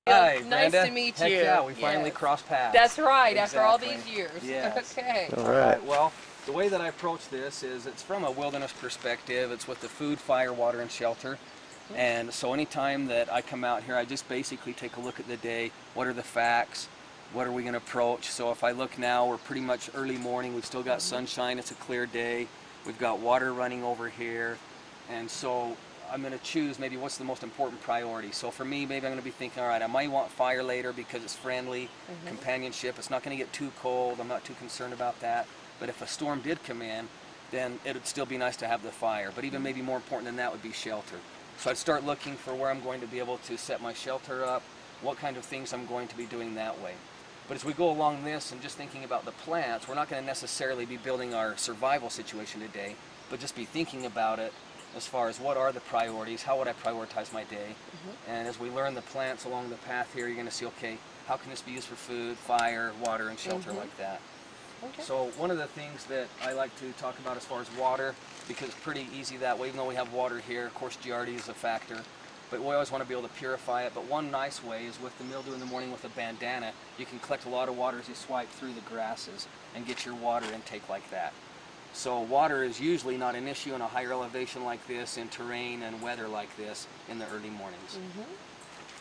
Hi, Nice Brenda. to meet Heck you. yeah, we finally Yes. crossed paths. That's right, after all Exactly. these years. Yes. Okay. All right. Well, the way that I approach this is it's from a wilderness perspective. It's with the food, fire, water, and shelter. And so anytime that I come out here, I just basically take a look at the day. What are the facts? What are we going to approach? So if I look now, we're pretty much early morning. We've still got sunshine. It's a clear day. We've got water running over here. And so I'm going to choose maybe what's the most important priority. So for me, maybe I'm going to be thinking, all right, I might want fire later because it's friendly, companionship. It's not going to get too cold. I'm not too concerned about that. But if a storm did come in, then it would still be nice to have the fire. But even maybe more important than that would be shelter. So I'd start looking for where I'm going to be able to set my shelter up, what kind of things I'm going to be doing that way. But as we go along this and just thinking about the plants, we're not going to necessarily be building our survival situation today, but just be thinking about it as far as what are the priorities, how would I prioritize my day. And as we learn the plants along the path here, you're going to see, okay, how can this be used for food, fire, water, and shelter like that. Okay. So one of the things that I like to talk about as far as water, because it's pretty easy that way, even though we have water here, of course Giardia is a factor, but we always want to be able to purify it. But one nice way is with the mildew in the morning with a bandana, you can collect a lot of water as you swipe through the grasses and get your water intake like that. So water is usually not an issue in a higher elevation like this, in terrain and weather like this in the early mornings.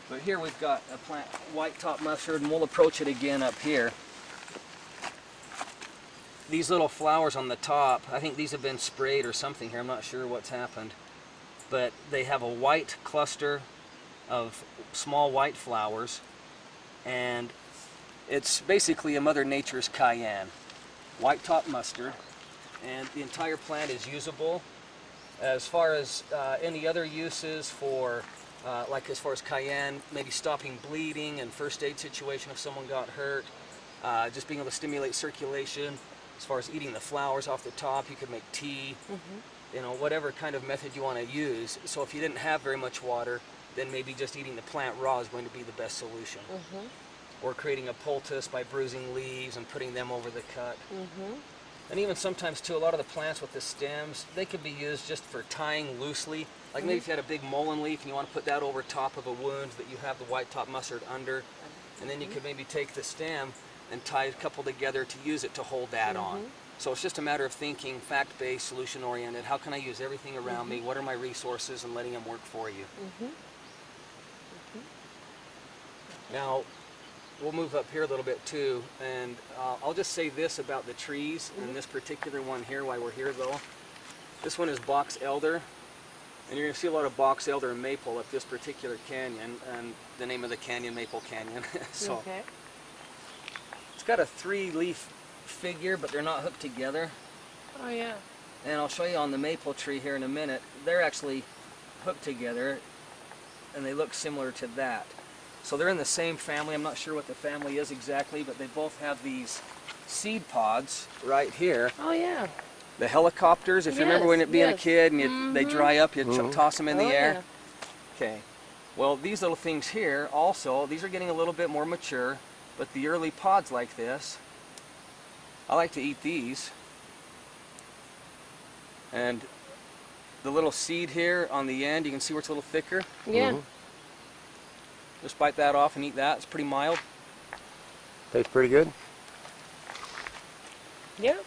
But here we've got a plant, white top mustard, and we'll approach it again up here. These little flowers on the top, I think these have been sprayed or something here, I'm not sure what's happened. But they have a white cluster of small white flowers, and it's basically a Mother Nature's cayenne. White top mustard, and the entire plant is usable. As far as any other uses for, like as far as cayenne, maybe stopping bleeding and first aid situation if someone got hurt, just being able to stimulate circulation. As far as eating the flowers off the top, you could make tea, you know, whatever kind of method you want to use. So if you didn't have very much water, then maybe just eating the plant raw is going to be the best solution. Or creating a poultice by bruising leaves and putting them over the cut. And even sometimes too, a lot of the plants with the stems, they could be used just for tying loosely. Like maybe if you had a big mullein leaf and you want to put that over top of a wound that you have the white top mustard under, and then you could maybe take the stem and tie a couple together to use it to hold that on. So it's just a matter of thinking fact-based, solution-oriented. How can I use everything around me? What are my resources, and letting them work for you. Now, we'll move up here a little bit too, and I'll just say this about the trees, and this particular one here, while we're here though. This one is box elder, and you're going to see a lot of box elder and maple up this particular canyon, and the name of the canyon, Maple Canyon. So. It's got a 3-leaf figure, but they're not hooked together. Oh yeah. And I'll show you on the maple tree here in a minute. They're actually hooked together, and they look similar to that. So they're in the same family. I'm not sure what the family is exactly, but they both have these seed pods right here. Oh yeah. The helicopters, if you remember when being a kid and they dry up, you toss them in the air. Okay. Well, these little things here also, these are getting a little bit more mature. But the early pods like this, I like to eat these. And the little seed here on the end, you can see where it's a little thicker. Yeah. Just bite that off and eat that. It's pretty mild. Tastes pretty good. Yeah.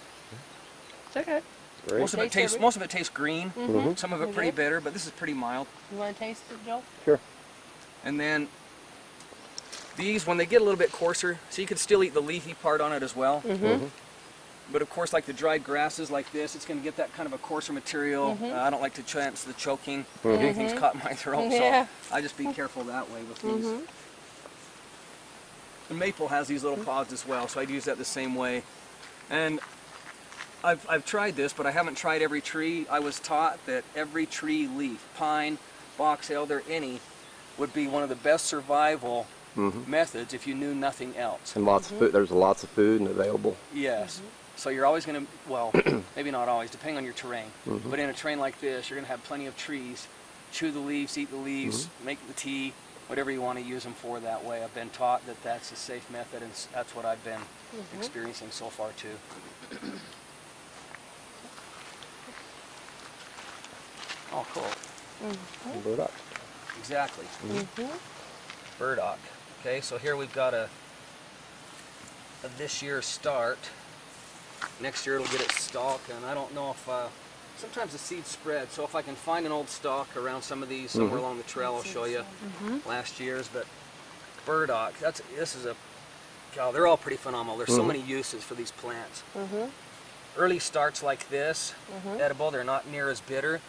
It's okay. Great. Most of it tastes green. Some of it pretty bitter, but this is pretty mild. You want to taste it, Joel? Sure. And then these, when they get a little bit coarser, so you could still eat the leafy part on it as well. But of course, like the dried grasses like this, it's going to get that kind of a coarser material. I don't like to chance the choking. Anything's caught in my throat, so I just be careful that way with these. The maple has these little pods as well, so I'd use that the same way. And I've tried this, but I haven't tried every tree. I was taught that every tree leaf, pine, box elder, any, would be one of the best survival methods if you knew nothing else. And lots of food. There's lots of food and available. Yes. So you're always going to, well, maybe not always, depending on your terrain. But in a terrain like this, you're going to have plenty of trees. Chew the leaves, eat the leaves, make the tea, whatever you want to use them for that way. I've been taught that that's a safe method, and that's what I've been experiencing so far too. Oh, cool. Burdock. Exactly. Burdock. Okay, so here we've got a this year's start. Next year it'll get its stalk, and I don't know if sometimes the seeds spread. So if I can find an old stalk around some of these somewhere along the trail, I'll show you last year's. But burdock, this is a God, they're all pretty phenomenal. There's so many uses for these plants. Early starts like this, edible. They're not near as bitter.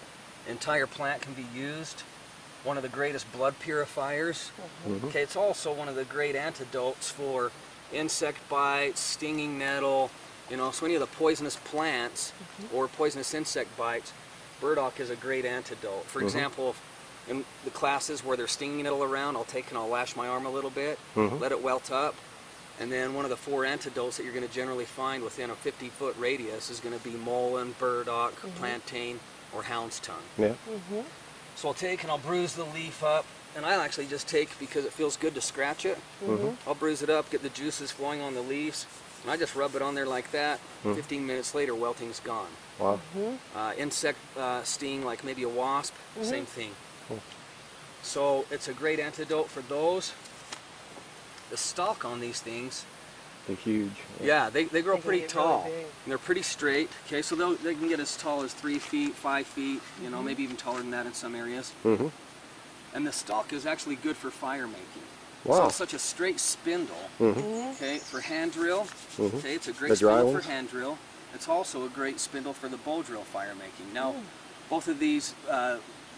Entire plant can be used. One of the greatest blood purifiers. Okay, it's also one of the great antidotes for insect bites, stinging nettle, you know, so any of the poisonous plants or poisonous insect bites, burdock is a great antidote. For example, in the classes where there's stinging nettle around, I'll take and I'll lash my arm a little bit, let it welt up, and then one of the 4 antidotes that you're going to generally find within a 50-foot radius is going to be mullein, burdock, plantain, or hound's tongue. Yeah. So I'll take and I'll bruise the leaf up, and I'll actually just take, because it feels good to scratch it, I'll bruise it up, get the juices flowing on the leaves, and I just rub it on there like that. 15 minutes later, welting's gone. Wow. Insect sting, like maybe a wasp, same thing. So it's a great antidote for those. The stalk on these things, They're huge. yeah, they grow They pretty get tall. really big. And they're pretty straight. Okay, so they can get as tall as 3 feet, 5 feet, you know, maybe even taller than that in some areas. And the stalk is actually good for fire making. Wow. So it's such a straight spindle. Okay, for hand drill. Okay, it's a great The dry spindle ones? for hand drill. It's also a great spindle for the bow drill fire making. Now, both of these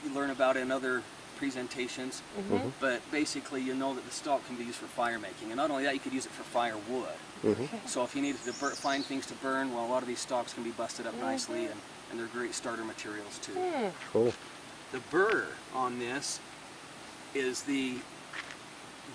you learn about in other presentations, but basically you know that the stalk can be used for fire making. And not only that, you could use it for firewood. So if you needed to find things to burn, well, a lot of these stalks can be busted up nicely, and they're great starter materials too. Cool. The burr on this is the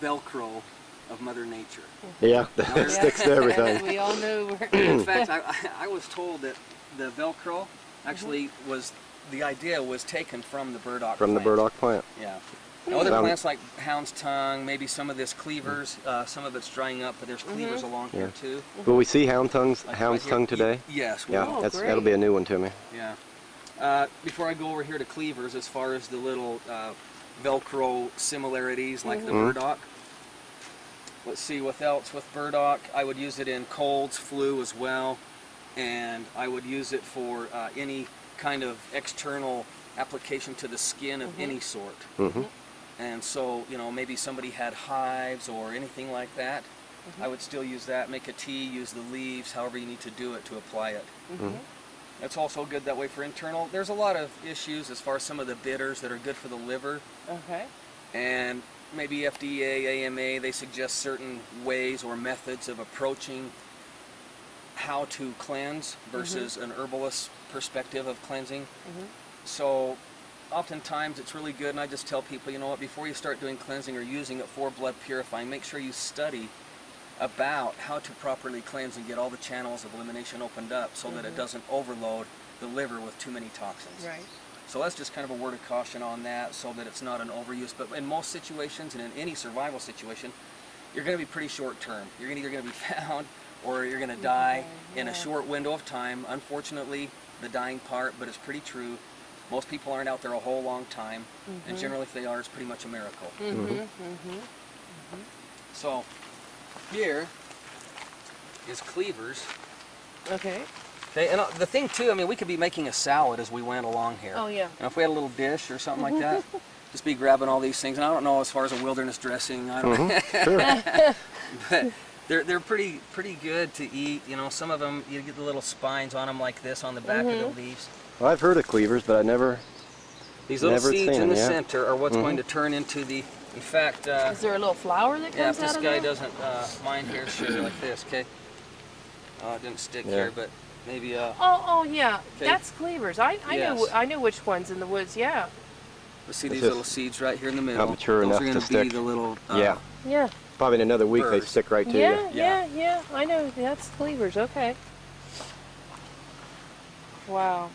Velcro of Mother Nature. Yeah, that sticks to everything. We all know we're... In fact, I was told that the Velcro actually was, the idea was taken from the burdock From the plant. burdock plant. Yeah. Now, other plants like hound's tongue, maybe some of this cleavers, some of it's drying up, but there's cleavers along here too. Will we see hound's Like tongue right here. today? Yes. we Yeah, will. that'll be a new one to me. Yeah. Before I go over here to cleavers, as far as the little Velcro similarities like the burdock, let's see what else with burdock. I would use it in colds, flu as well, and I would use it for any kind of external application to the skin of any sort. And so, you know, maybe somebody had hives or anything like that, I would still use that. Make a tea, use the leaves, however you need to do it to apply it. It's also good that way for internal. There's a lot of issues as far as some of the bitters that are good for the liver. Okay. And maybe FDA, AMA, they suggest certain ways or methods of approaching how to cleanse versus an herbalist perspective of cleansing. So oftentimes it's really good, and I just tell people, you know what, before you start doing cleansing or using it for blood purifying, make sure you study about how to properly cleanse and get all the channels of elimination opened up so that it doesn't overload the liver with too many toxins. Right. So that's just kind of a word of caution on that, so that it's not an overuse. But in most situations, and in any survival situation, you're going to be pretty short term. You're either going to be found or you're going to die in a short window of time. Unfortunately, the dying part, but it's pretty true. Most people aren't out there a whole long time, and generally if they are, it's pretty much a miracle. So here is cleavers. Okay. Okay, and the thing too, I mean, we could be making a salad as we went along here. Oh, yeah. And if we had a little dish or something like that, just be grabbing all these things. And I don't know as far as a wilderness dressing, I don't but they're pretty good to eat. You know, some of them, you get the little spines on them like this on the back of the leaves. Well, I've heard of cleavers, but I never. These little Never seeds seen in the them, yeah. center are what's going to turn into the, in fact, Is there a little flower that yeah, comes if this out of guy there? doesn't mind here, show you like this, okay? It didn't stick Yeah. here, but maybe, Oh, yeah. Okay. That's cleavers. I Yes. know which ones in the woods. Yeah. let's see It's these just little seeds right here in the middle. mature Those enough are to going to be stick. the little, Yeah. Yeah. Probably in another week they Burrs. stick right to Yeah, you. yeah, yeah. I know. That's cleavers. Okay. Wow.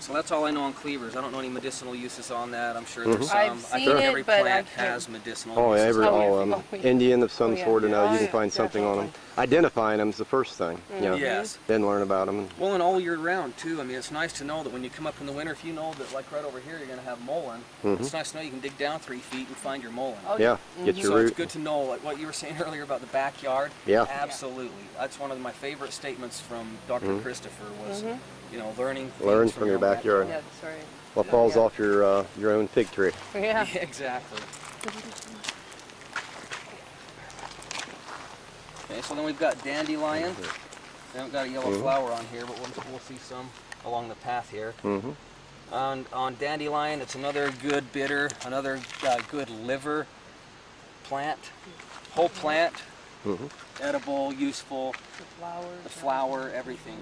So that's all I know on cleavers. I don't know any medicinal uses on that. I'm sure there's some. I've I seen think it, every but I plant can't- has medicinal Oh, yeah, uses. every, Oh, yeah. all of them. Oh, yeah. Indian of some Oh, yeah. sort or another, you can Yeah, find something on them. definitely. Identifying them is the first thing. You know, Yes. then learn about them. Well, and all year round too. I mean, it's nice to know that when you come up in the winter, if you know that like right over here you're going to have mullein, it's nice to know you can dig down 3 feet and find your mullein. Oh, Yeah, get your So root. it's good to know, like what you were saying earlier about the backyard. Yeah. Absolutely. That's one of my favorite statements from Dr. Christopher was, you know, learning things Learn from your own backyard. Yeah, that's right. What falls Yeah. off your own fig tree. Yeah. Yeah, exactly. Okay, so then we've got dandelion. We haven't got a yellow flower on here, but we'll see some along the path here. On dandelion, it's another good bitter, another good liver plant. Whole plant, edible, useful, The flowers. the flower, everything.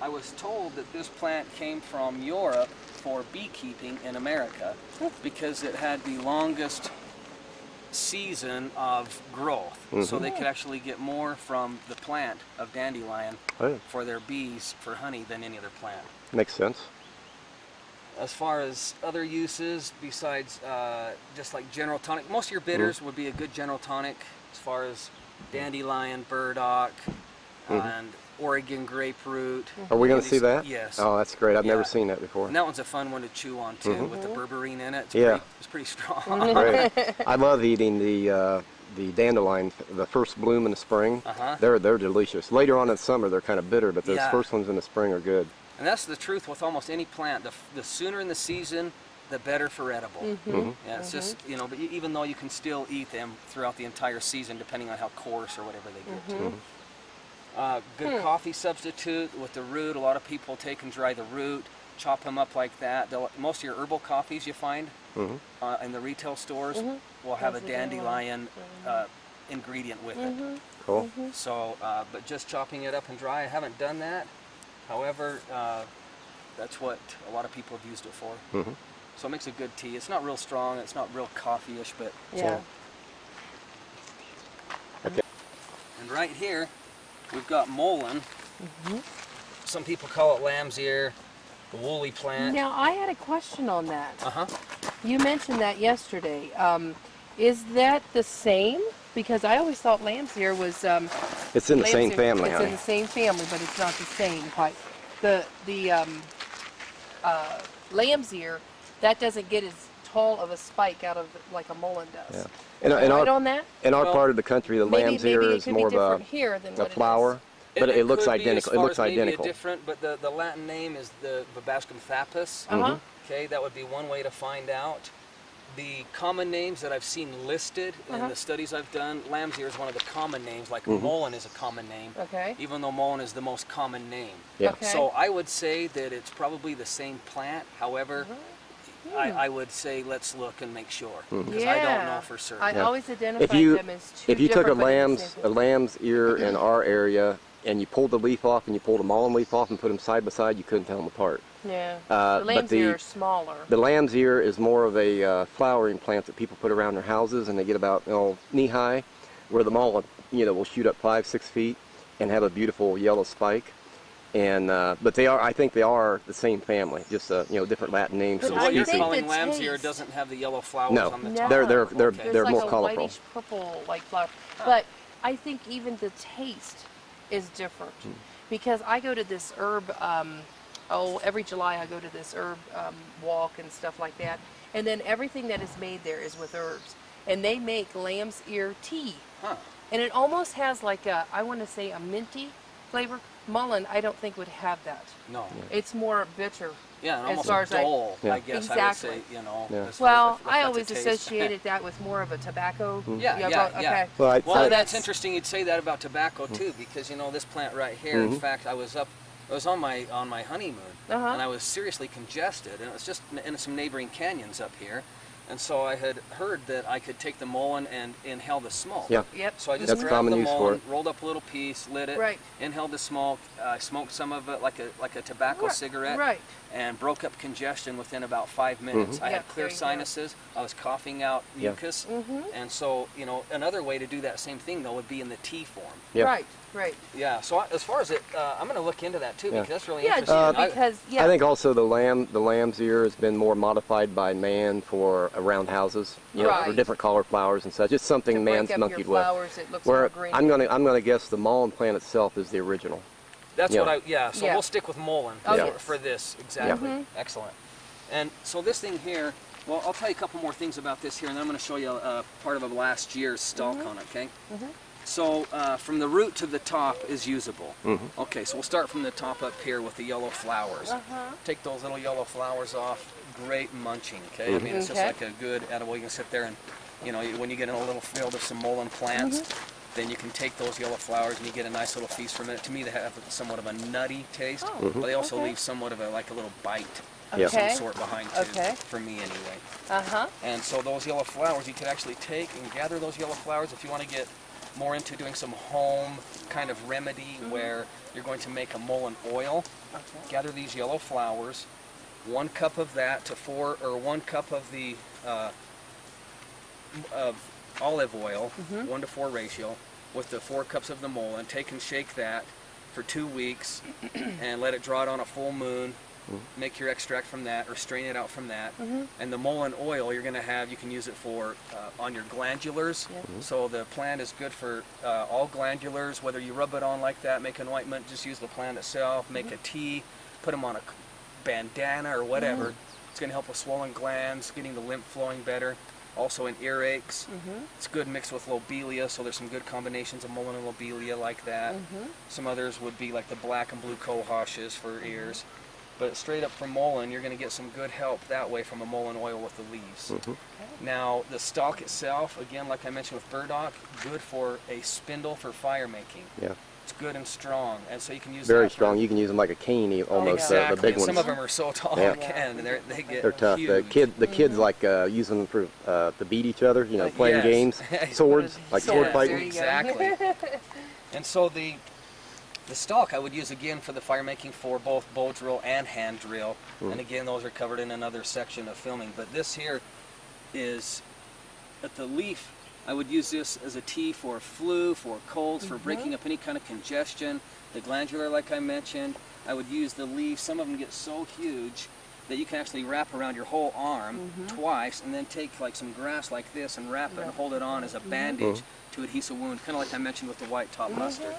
I was told that this plant came from Europe for beekeeping in America because it had the longest season of growth. So they could actually get more from the plant of dandelion Oh, yeah. for their bees for honey than any other plant. Makes sense. As far as other uses besides just like general tonic, most of your bitters would be a good general tonic as far as dandelion, burdock, and Oregon grapefruit. Are we going to see These- that? Yes. Oh, that's great. I've never Yeah. seen that before. And that one's a fun one to chew on too, with the berberine in it. It's Yeah. it's pretty strong. Great. I love eating the dandelion, the first bloom in the spring. Uh-huh. They're delicious. Later on in summer, they're kind of bitter, but those Yeah. first ones in the spring are good. And that's the truth with almost any plant. The sooner in the season, the better for edible. Yeah, it's just, you know, but even though you can still eat them throughout the entire season, depending on how coarse or whatever they get to. Good coffee substitute with the root. A lot of people take and dry the root, chop them up like that. Most of your herbal coffees you find in the retail stores will have a Has the dandelion. dandelion ingredient with it. Cool. So, but just chopping it up and dry, I haven't done that. However, that's what a lot of people have used it for. So it makes a good tea. It's not real strong, it's not real coffee-ish, but... Yeah. Okay. And right here, we've got mullein. Some people call it lamb's ear, the woolly plant. Now, I had a question on that. Uh-huh. You mentioned that yesterday. Is that the same? Because I always thought lamb's ear was It's in the lamb's same ear- family, It's honey. in the same family, but it's not the same type. The lamb's ear, that doesn't get as tall of a spike out of like a mullein does. Yeah. Am I right our, on that? in our Well, part of the country, the Maybe lamb's ear it is could more be of different here than a what it is. flower, but it looks could be identical. as It far looks as maybe identical. different, but the Latin name is the Vibascum thapus. Uh-huh. Okay, that would be one way to find out. The common names that I've seen listed in the studies I've done, lamb's ear is one of the common names, like mullein is a common name, Okay. even though mullein is the most common name. Yeah. Okay. So I would say that it's probably the same plant. However, I would say let's look and make sure, because I don't know for certain. I Yeah. always identified If you them as two if you took a different, but in the same lamb's ear in our area and you pulled the leaf off and you pulled a mullein leaf off and put them side by side, you couldn't tell them apart. Yeah. but The lamb's the- ear are smaller. The lamb's ear is more of a flowering plant that people put around their houses, and they get about knee high, where the mullein will shoot up 5-6 feet and have a beautiful yellow spike. And but I think they are the same family, just different Latin names. But So for the what you're think calling the lamb's ear taste- doesn't have the yellow flowers No. on the No. top. They're Okay. There's more like a colorful. whitish purple like flower. But I think even the taste is different because I go to this herb. Every July I go to this herb walk and stuff like that, and then everything that is made there is with herbs, and they make lamb's ear tea, Huh. and it almost has like I want to say a minty flavor. Mullein, I don't think would have that. No. It's more bitter. Yeah, and As almost far as I- dull, Yeah. I guess Exactly. I would say, Yeah. as far as Well, if I that's a always taste. associated that with more of a tobacco. Yeah, yeah, Okay. yeah. Well, Well, So that's that's- interesting you'd say that about tobacco too, because this plant right here. In fact, I was on my honeymoon, Uh-huh. and I was seriously congested, and it was just in some neighboring canyons up here, and so I had heard that I could take the mullein and inhale the smoke. Yeah. Yep. So I just That's grabbed common the use for mullein, it. rolled up a little piece, lit it, Right. inhaled the smoke, smoked some of it like a tobacco Right, cigarette, right. and broke up congestion within about 5 minutes. I Yep, had clear there you go. sinuses. I was coughing out Yeah. mucus, and so another way to do that same thing though would be in the tea form. Yeah. Right. Right. Yeah. So as far as it, I'm going to look into that too Yeah. because that's really Yeah, interesting. because yeah. I think also the lamb's ear has been more modified by man for around houses, you know, for Right. different cauliflowers and such. It's something to break man's up monkeyed your with. flowers, it looks Where more green. I'm gonna guess the mullein plant itself is the original. That's Yeah. what I, yeah, so Yeah. we'll stick with Mullen Oh, for, yes. for this, exactly. Excellent. And so this thing here, well, I'll tell you a couple more things about this here, and then I'm going to show you part of a last year's stalk on it, okay? So from the root to the top is usable. Okay, so we'll start from the top up here with the yellow flowers. Take those little yellow flowers off, great munching, okay? I mean, it's just Okay. like a good edible. You can sit there and, you know, when you get in a little field of some mullein plants, then you can take those yellow flowers and you get a nice little feast from it. To me, they have somewhat of a nutty taste, but they also leave somewhat of a, like a little bite Yeah. of some Okay. sort behind too, Okay. for me anyway. Uh-huh. And so those yellow flowers, you could actually take and gather those yellow flowers if you want to get more into doing some home kind of remedy where you're going to make a mullein oil. Gather these yellow flowers, 1 cup of that to 1 cup of the of olive oil, 1 to 4 ratio, with the 4 cups of the mullein. Take and shake that for 2 weeks and let it draw it on a full moon. Make your extract from that, or strain it out from that. And the mullein oil you're going to have, you can use it for on your glandulars. So the plant is good for all glandulars, whether you rub it on like that, make an ointment, just use the plant itself, make a tea, put them on a bandana or whatever. It's going to help with swollen glands, getting the lymph flowing better. Also in earaches. It's good mixed with lobelia, so there's some good combinations of mullein and lobelia like that. Some others would be like the black and blue cohoshes for ears. But straight up from mullein, you're going to get some good help that way from a mullein oil with the leaves. Now, the stalk itself, again, like I mentioned with burdock, good for a spindle for fire making. Yeah. It's good and strong, and so you can use Very that for- strong. You can use them like a cane, almost. Exactly. The big and ones. some of them are so tall Yeah. and can, and they get They're tough. huge. The kids like use them for to beat each other. You know, playing Yes. games, swords, like sword Yes, fighting. there you go. Exactly. And so the stalk I would use again for the fire making for both bow drill and hand drill. And again, those are covered in another section of filming. But this here is at the leaf. I would use this as a tea for flu, for colds, for breaking up any kind of congestion. The glandular, like I mentioned, I would use the leaf. Some of them get so huge that you can actually wrap around your whole arm twice, and then take like some grass like this and wrap it and hold it on as a bandage to adhese a wound, kind of like I mentioned with the white top mustard.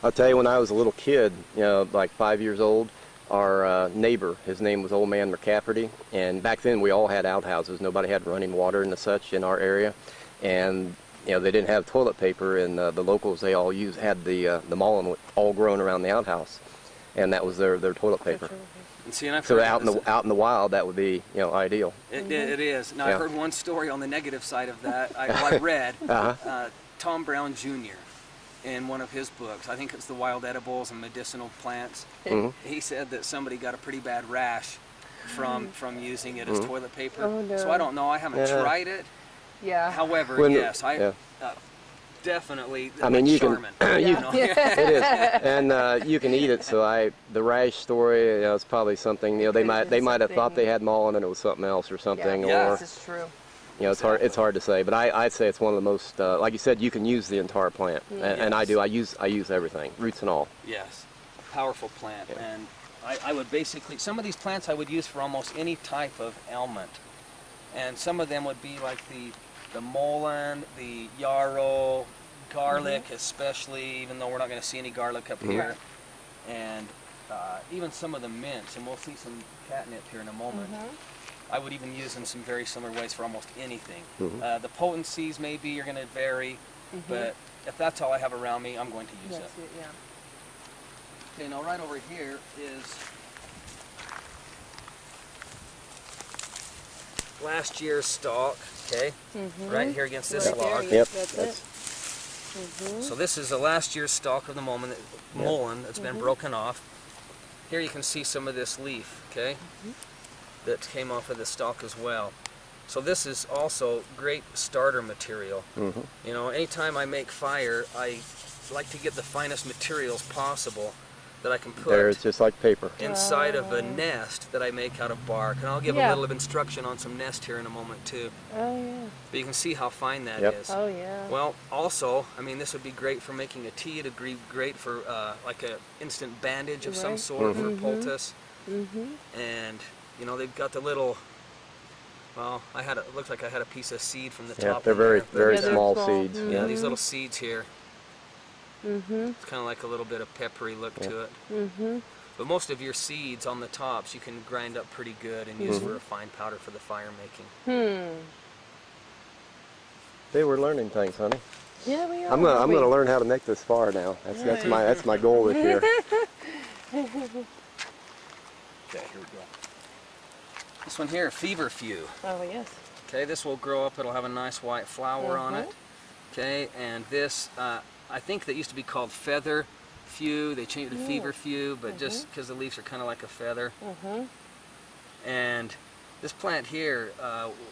I'll tell you, when I was a little kid, you know, like 5 years old, our neighbor, his name was Old Man McCafferty, and back then we all had outhouses. Nobody had running water and such in our area, and you know, they didn't have toilet paper, and the locals, they all had the mullein all grown around the outhouse, and that was their toilet paper. And see, and I've So heard out in this- the wild, that would be, you know, ideal. It is. Now, Yeah. I heard one story on the negative side of that. I read Tom Brown Jr. in one of his books. I think it's The Wild Edibles and Medicinal Plants. He said that somebody got a pretty bad rash from using it as toilet paper. Oh, no. So I don't know. I haven't Yeah. tried it. Yeah. However, When- yes, yeah. definitely. I mean, like you can- Charmin, you- know? It is, and you can eat it. So the rash story, you know, it's probably something. You know, they Could've might been have thought something- they had mullein and it was something else or something, Yeah. or This is true. you know, it's hard to say. But I'd say it's one of the most, like you said, you can use the entire plant, and I Yes. do. I use everything, roots and all. Yes, powerful plant. Yeah. And I would basically, some of these plants I would use for almost any type of ailment. And some of them would be like the mullein, the yarrow, garlic especially, even though we're not going to see any garlic up here. And even some of the mints, and we'll see some catnip here in a moment. I would even use in some very similar ways for almost anything. The potencies maybe are going to vary, but if that's all I have around me, I'm going to use That's it. it, yeah. Okay, now right over here is last year's stalk, okay? Right here against this Right there, log. yes, Yep, that's that's- it. So this is the last year's stalk of the mullein that's been broken off. Here you can see some of this leaf, okay? That came off of the stalk as well. So this is also great starter material. You know, anytime I make fire, I like to get the finest materials possible that I can put There, it's just like paper. inside of a nest that I make out of bark. And I'll give a Yeah. little of instruction on some nest here in a moment too. Oh yeah. But you can see how fine that Yep. is. Oh yeah. Well, also, I mean, this would be great for making a tea. It'd be great for like a instant bandage of some Right. sort for Mhm. poultice. Mhm. And you know, they've got the little. Well, it looked like I had a piece of seed from the Yeah, top. they're in very, there, but, very Yeah, they're small small. seeds. Mhm. Yeah, these little seeds here. Mhm. It's kind of like a little bit of peppery look to it. Mhm. But most of your seeds on the tops you can grind up pretty good and use for a fine powder for the fire making. They were learning things, honey. Yeah, we are. I'm gonna learn how to make this far now. That's my goal this year. Okay, here we go. This one here, feverfew. Oh yes. Okay, this will grow up. It'll have a nice white flower on it. Okay, and this, I think that used to be called feather few. They changed it to feverfew, but just because the leaves are kind of like a feather. And this plant here,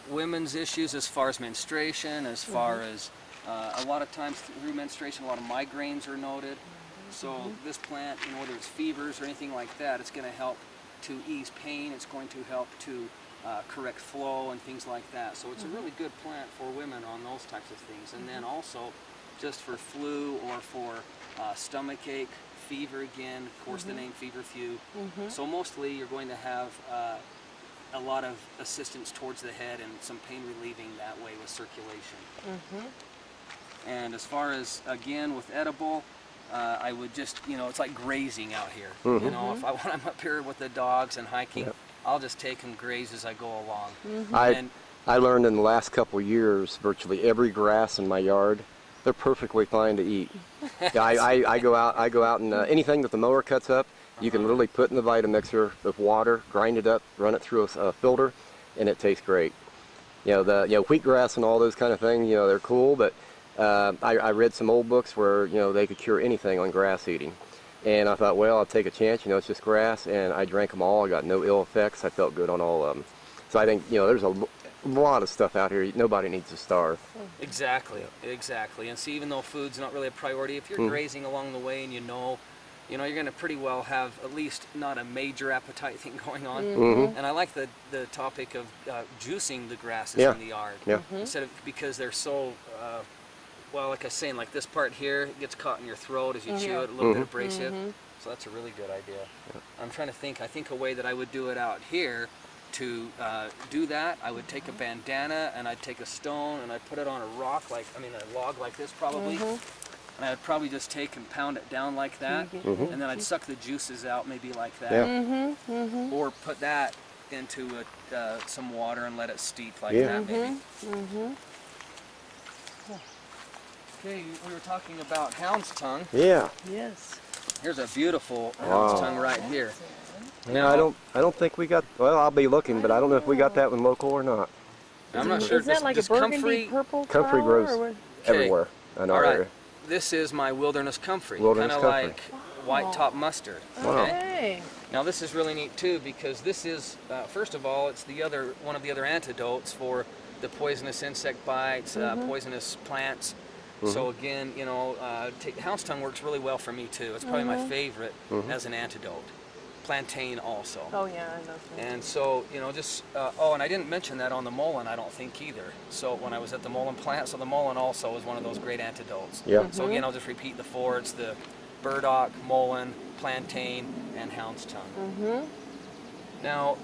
women's issues as far as menstruation, as far as a lot of times through menstruation, a lot of migraines are noted. So this plant, you know, whether it's fevers or anything like that, it's going to help to ease pain. It's going to help to correct flow and things like that. So it's a really good plant for women on those types of things. And then also just for flu or for stomach ache, fever again, of course the name feverfew. So mostly you're going to have a lot of assistance towards the head and some pain relieving that way with circulation. And as far as, again, with edible, I would just, you know, it's like grazing out here. You know, if when I'm up here with the dogs and hiking, I'll just take and graze as I go along. I learned in the last couple years, virtually every grass in my yard, they're perfectly fine to eat. Yeah, I go out and anything that the mower cuts up, you can literally put in the Vitamixer with water, grind it up, run it through a filter, and it tastes great. You know, wheatgrass and all those kind of things, you know, they're cool, but I read some old books where, you know, they could cure anything on grass eating. And I thought, well, I'll take a chance, you know, it's just grass, and I drank them all. I got no ill effects. I felt good on all of them. So I think, you know, there's a lot of stuff out here. Nobody needs to starve. Exactly, exactly. And see, even though food's not really a priority, if you're grazing along the way and you know, you're going to pretty well have at least not a major appetite thing going on. And I like the topic of juicing the grasses in the yard. Instead of, because they're so, well, like I was saying, like this part here, it gets caught in your throat as you chew it, a little bit abrasive. So that's a really good idea. I'm trying to think, I think a way that I would do it out here to do that, I would take a bandana and I'd take a stone and I'd put it on a rock, like, I mean a log like this probably. And I'd probably just take and pound it down like that, and then I'd suck the juices out maybe like that. Or put that into some water and let it steep like that maybe. Okay, we were talking about hound's tongue. Yeah. Yes. Here's a beautiful hound's tongue right here. Yeah, I don't think we got, well,Ll be looking, but I don't know if we got that one local or not. I'm not sure. Is that like a does burgundy comfrey, purple Comfrey flower, grows or what? everywhere in our All right. area. This is my wilderness comfrey, Wilderness kind of comfrey. like white top mustard. Wow. Okay? Hey. Now this is really neat too, because this is, first of all, it's one of the other antidotes for the poisonous insect bites, poisonous plants. So again, you know, hound's tongue works really well for me too. It's probably my favorite as an antidote. Plantain also. Oh yeah, I know. And so, you know, just, oh, and I didn't mention that on the mullein, I don't think either. So when I was at the mullein plant, so the mullein also is one of those great antidotes. Yeah. So again, I'll just repeat the four. It's the burdock, mullein, plantain, and hound's tongue. Now,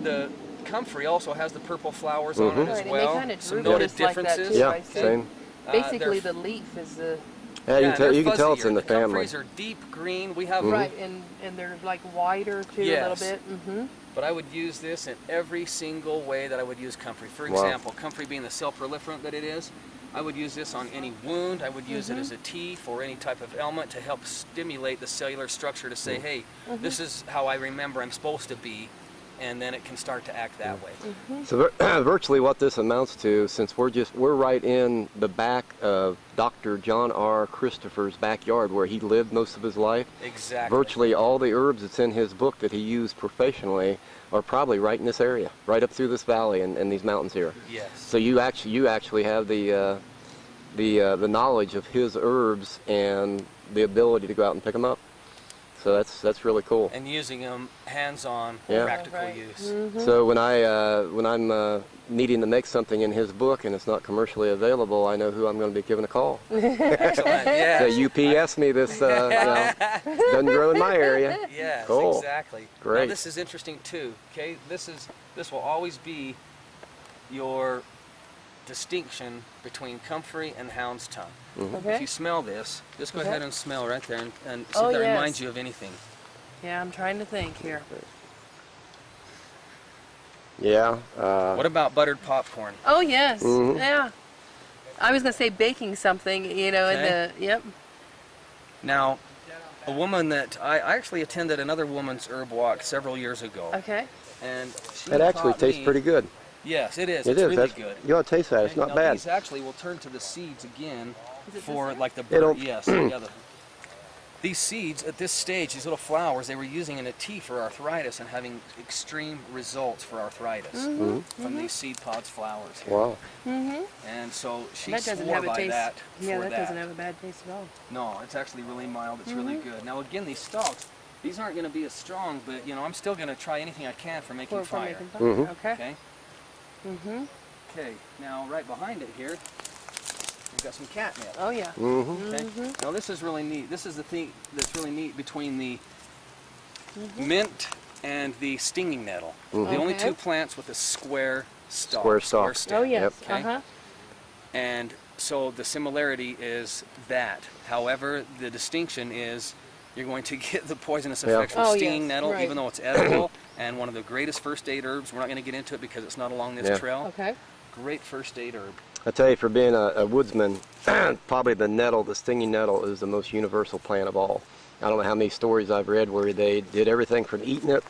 the comfrey also has the purple flowers on it as Right, well. and they kind of Some droop noted just like that differences. too, Yeah, I see. same. Basically, They're- the leaf is the Yeah, you can tell it's fuzzier. in the family. Comfreys are deep green. We have right, and they're like whiter too, Yes. a little bit. But I would use this in every single way that I would use comfrey. For Wow. example, comfrey being the cell proliferant that it is, I would use this on any wound. I would use it as a tea for any type of ailment to help stimulate the cellular structure to say, hey, this is how I remember I'm supposed to be, and then it can start to act that way. So virtually what this amounts to, since we're right in the back of Dr. John R. Christopher's backyard where he lived most of his life. Exactly. Virtually all the herbs that's in his book that he used professionally are probably right in this area, right up through this valley and these mountains here. Yes. So you actually have the knowledge of his herbs and the ability to go out and pick them up. So that's really cool. And using them hands-on, Yeah. practical Right. use. So when I'm needing to make something in his book and it's not commercially available, I know who I'm going to be giving a call. Excellent. Yeah. Say, UPS me this. Doesn't grow in my area. Yes, Cool. exactly. Great. Now this is interesting too. Okay, this will always be your distinction between comfrey and hound's tongue. If Okay. you smell this, just go Okay. ahead and smell right there and see Oh, if that yes. reminds you of anything. Yeah, I'm trying to think here. Yeah. What about buttered popcorn? Oh yes. Mhm. Yeah. I was gonna say baking something, you know, in Okay. the yep. Now, a woman that I actually attended another woman's herb walk several years ago, Okay. and she It actually taught tastes me- pretty good. Yes, it is. It It's is. really That's, good. you ought to taste that. It's Okay, not now bad. These actually will turn to the seeds again Is it for this like the It'll- bird. Yes, yeah, these seeds at this stage, these little flowers, they were using in a tea for arthritis and having extreme results for arthritis from these seed pods flowers here. Wow. And so she That doesn't swore have a by taste. that Yeah, for that that. doesn't have a bad taste at all. No, it's actually really mild. It's really good. Now again, these stalks, these aren't going to be as strong, but you know, I'm still going to try anything I can for making For fire. making fire. Mhm. Okay. Okay. Okay. Now right behind it here, we've got some catnip. Oh yeah. Mm-hmm. Okay. Now this is really neat. This is the thing that's really neat between the mint and the stinging nettle. The only Okay. two plants with a square stalk. Square stalk. stem. Oh yes. Okay. Uh-huh. And so the similarity is that. However, the distinction is you're going to get the poisonous Yeah. effects from Oh, stinging yes, nettle, right. even though it's edible and one of the greatest first aid herbs. We're not going to get into it because it's not along this Yeah. trail. Okay. Great first aid herb. I tell you, for being a woodsman, probably the nettle, the stinging nettle, is the most universal plant of all. I don't know how many stories I've read where they did everything from eating it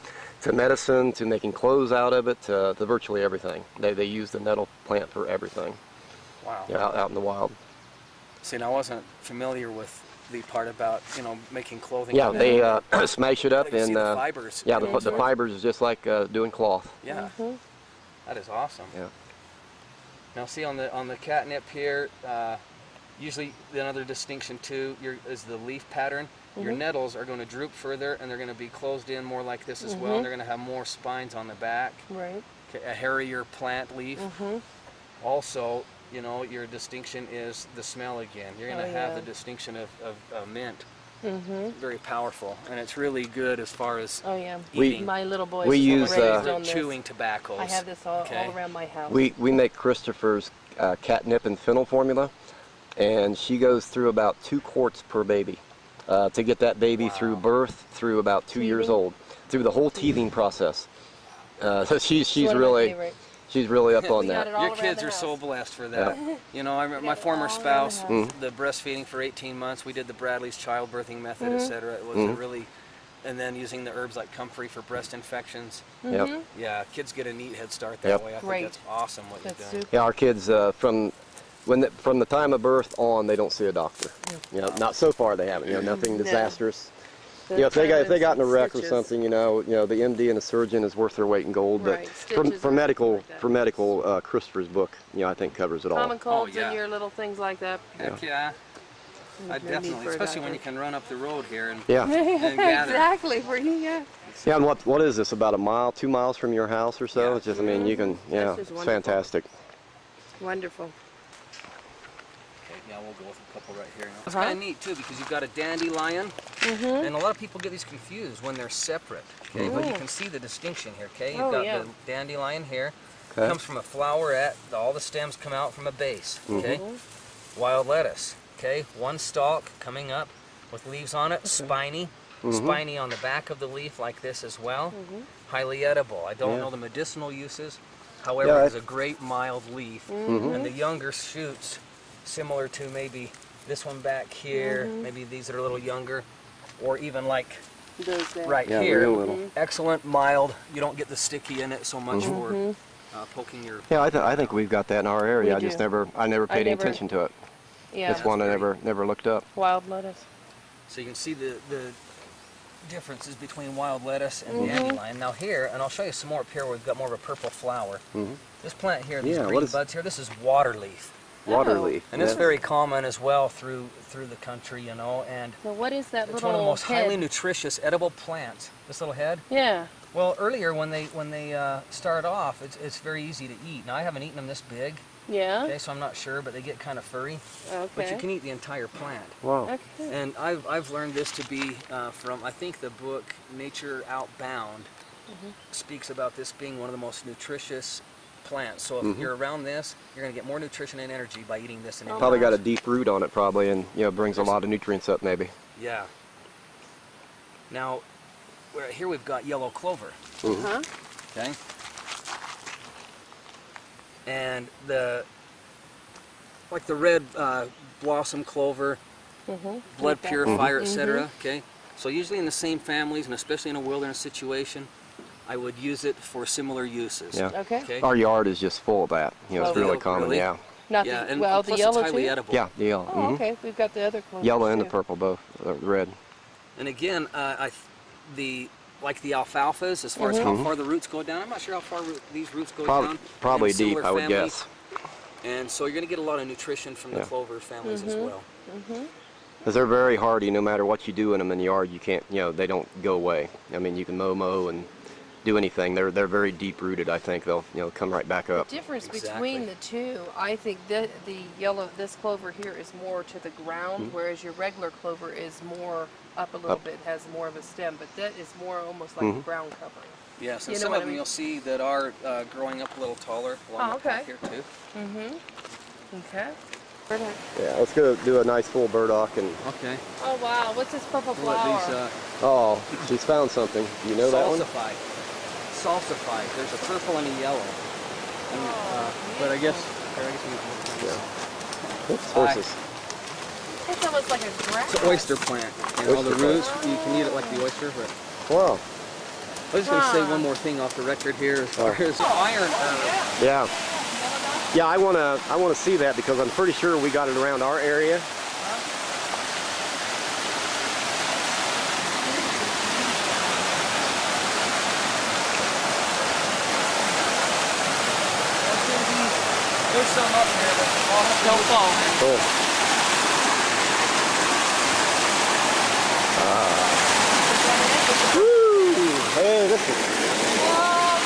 to medicine to making clothes out of it to virtually everything. They use the nettle plant for everything, Wow. you know, out in the wild. See, and I wasn't familiar with the part about, you know, making clothing. Yeah, out of they it. smash it up I can see and the fibers. yeah, going the through it. fibers is just like doing cloth. Yeah. That is awesome. Yeah. Now see on the catnip here, usually another distinction too is the leaf pattern. Your nettles are going to droop further and they're going to be closed in more like this as well. And they're going to have more spines on the back. Right. Okay, a hairier plant leaf. Also, you know, your distinction is the smell again. You're going to Oh, have yeah. the distinction of mint. Very powerful, and it's really good as far as Oh yeah. eating. My little boy We is use, raised favorite on this. chewing tobaccos. I have this all okay? around my house. We make Christopher's catnip and fennel formula, and she goes through about 2 quarts per baby to get that baby through birth through about 2 years Teething? old, through the whole teething process. So she's One of my really favorite. she's really up on We got that. it all Your around kids the are so house. blessed for that. You know, I remember my got it former all around the spouse, house. the breastfeeding for 18 months. We did the Bradley's childbirthing method, etc. It was a really, and then using the herbs like comfrey for breast infections. Yep. Yeah, kids get a neat head start that Yep. way. I think Great. that's awesome what That's you've done. super. Yeah, our kids from the time of birth on, they don't see a doctor. You know, not so far they haven't. You know, nothing disastrous. You know, if they got in a wreck or something, you know, the MD and the surgeon is worth their weight in gold. Right, But stitches for or medical, something like that. Christopher's book, you know, I think covers it all. Common colds yeah. and your little things like that. Heck yeah. I No need definitely, for a especially when doctor. you can run up the road here and, Yeah, and gather. Exactly. For you, yeah. yeah. And what is this? About a mile, 2 miles from your house or so? Yeah. It's just, I mean, you can, yeah, That's it's just wonderful. fantastic. Wonderful. Okay, yeah, we'll go with a couple right here. Now, it's Uh-huh. kind of neat too because you've got a dandelion, and a lot of people get these confused when they're separate. Okay, but you can see the distinction here. Okay, you've Oh, got yeah. the dandelion here. Okay. Comes from a flowerette. All the stems come out from a base. Okay, wild lettuce. Okay, one stalk coming up with leaves on it, spiny. Spiny on the back of the leaf like this as well. Highly edible. I don't Yeah. know the medicinal uses. However, Yeah, it's a great mild leaf. And the younger shoots, similar to maybe this one back here, maybe these that are a little younger, or even like Those there. right Yeah, here. real little. Excellent, mild. You don't get the sticky in it so much for poking your... Yeah, I think we've got that in our area. We I just do. I never paid any never- attention to it. Yeah. It's one I great. never looked up. Wild lettuce. So you can see the differences between wild lettuce and dandelion. Now here, and I'll show you some more up here where we've got more of a purple flower. This plant here, these Yeah, what green is- buds here, this is water leaf. Water Oh. leaf. And it's Yeah. very common as well through the country, you know, and So what is that it's little one of the most head? highly nutritious edible plants. This little head. Yeah. Well, earlier when they start off, it's very easy to eat. Now I haven't eaten them this big, Yeah. okay, so I'm not sure, but they get kind of furry. Okay. But you can eat the entire plant. Wow. Okay. And I've learned this to be from, I think the book Nature Outbound speaks about this being one of the most nutritious plants. So if you're around this, you're going to get more nutrition and energy by eating this. And Probably got a deep root on it, probably, and brings a lot of nutrients up, maybe. Yeah. Now, here we've got yellow clover. Huh? Okay. And like the red blossom clover, blood purifier, etc. Okay. So usually in the same families, and especially in a wilderness situation, I would use it for similar uses. Yeah. Okay. Okay. Our yard is just full of that. It's Oh, really really? common. Really? Yeah. Not Yeah, the, and well, plus the yellow it's highly too? edible. Yeah, the yellow. Oh, okay. We've got the other clovers Yellow and the too. purple both, red. And again, like the alfalfas, as far as how far the roots go down, I'm not sure how far these roots go down. Probably In deep, similar I would families. guess. And so you're going to get a lot of nutrition from the Yeah. clover families as well. Because they're very hardy. No matter what you do in them in the yard, you can't, they don't go away. I mean, you can mow and do anything. They're very deep rooted. I think they'll come right back up. The difference Exactly. between the two, I think the yellow, this clover here is more to the ground, whereas your regular clover is more up a little Up. bit, has more of a stem, but that is more almost like ground covering. Yes, and You know some what of I them mean? you'll see that are growing up a little taller along Oh, the path okay. here too. Okay. Yeah, let's go do a nice full burdock and. Okay. Oh wow, what's this purple flower? Oh, she's found something. You know that one? Salsified. Salsified. There's a purple and a yellow. And, but I guess we Yeah. Oops, horses. It's almost like a grass. It's an oyster plant. And all the Oyster roots, you can eat it like the oyster, but Wow. I was just going to say one more thing off the record here as far as iron. Yeah. Yeah, I wanna see that because I'm pretty sure we got it around our area. There's some up here that don't fall. Cool. Woo! Hey, this is.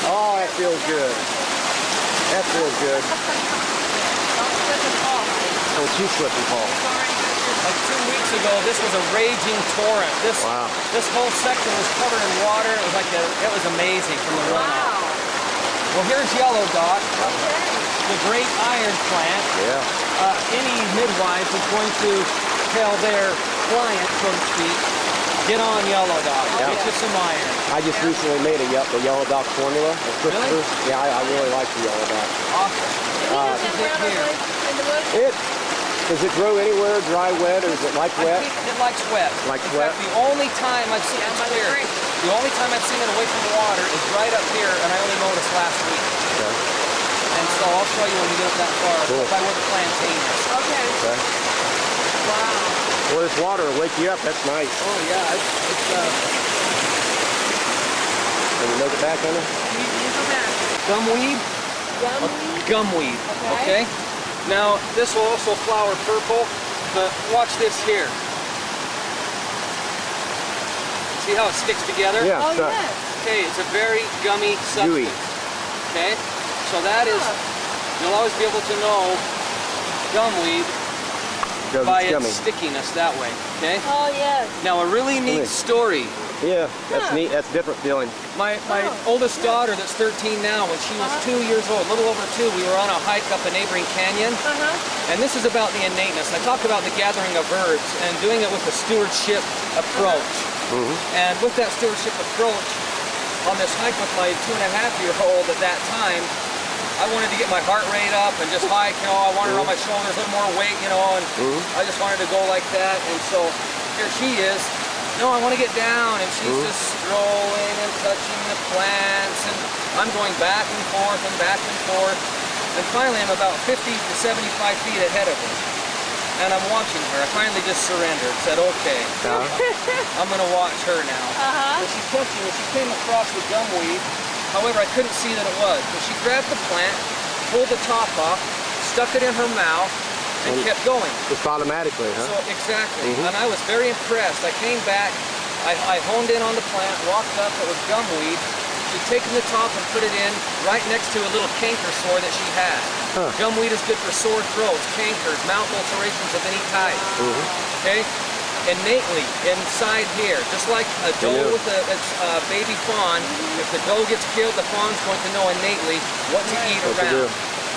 Oh, that feels good. That feels good. Don't you slip and fall. Like 2 weeks ago, this was a raging torrent. Wow. This whole section was covered in water. It was like it was amazing from the runoff. Well, here's Yellow Dot, the great iron plant. Yeah. Any midwife is going to tell their client, so to speak, get on Yellow Dot. Yeah. Get you some iron. I just recently made the Yellow Dot formula. Of Christopher's. Yeah, I really like the Yellow Dot. Awesome. Does it grow anywhere, dry, wet, or is it like wet? It likes wet. Likes In wet? fact, the only time I've seen it clear, the only time I've seen it away from the water is right up here, and I only noticed last week. Okay. And so I'll show you when we get up that far. Cool. By where the plantain is. Okay. Okay. Wow. Well, this water will wake you up. That's nice. Oh yeah, it's Can you make it back, Hunter? gumweed. Gumweed. Okay. Now this will also flower purple, but watch this here. See how it sticks together? Yeah. Oh, so- yes. Okay, it's a very gummy substance. Gooey. Okay, so that is, you'll always be able to know gumweed Because by it's its gummy. stickiness that way. Okay. Oh yes. Now a really neat story. Yeah, that's neat. That's a different feeling. My oldest daughter, that's 13 now, when she was 2 years old, a little over 2, we were on a hike up a neighboring canyon. And this is about the innateness. I talked about the gathering of herbs and doing it with a stewardship approach. And with that stewardship approach, on this hike with my 2.5-year-old at that time, I wanted to get my heart rate up and just hike, I wanted her on my shoulders, a little more weight, and I just wanted to go like that. And so here she is. No, I want to get down, and she's just strolling and touching the plants, and I'm going back and forth and back and forth. And finally, I'm about 50 to 75 feet ahead of her. And I'm watching her. I finally just surrendered, said, okay, I'm going to watch her now. So she's touching, and she came across the gumweed. However, I couldn't see that it was. So she grabbed the plant, pulled the top off, stuck it in her mouth, and kept going. Just automatically, huh? So exactly, and I was very impressed. I came back, I honed in on the plant, walked up, it was gumweed. She'd taken the top and put it in right next to a little canker sore that she had. Gumweed is good for sore throats, cankers, mouth ulcerations of any type. Okay? Innately, inside here, just like a doe with a baby fawn, if the doe gets killed, the fawn's going to know innately what to eat around.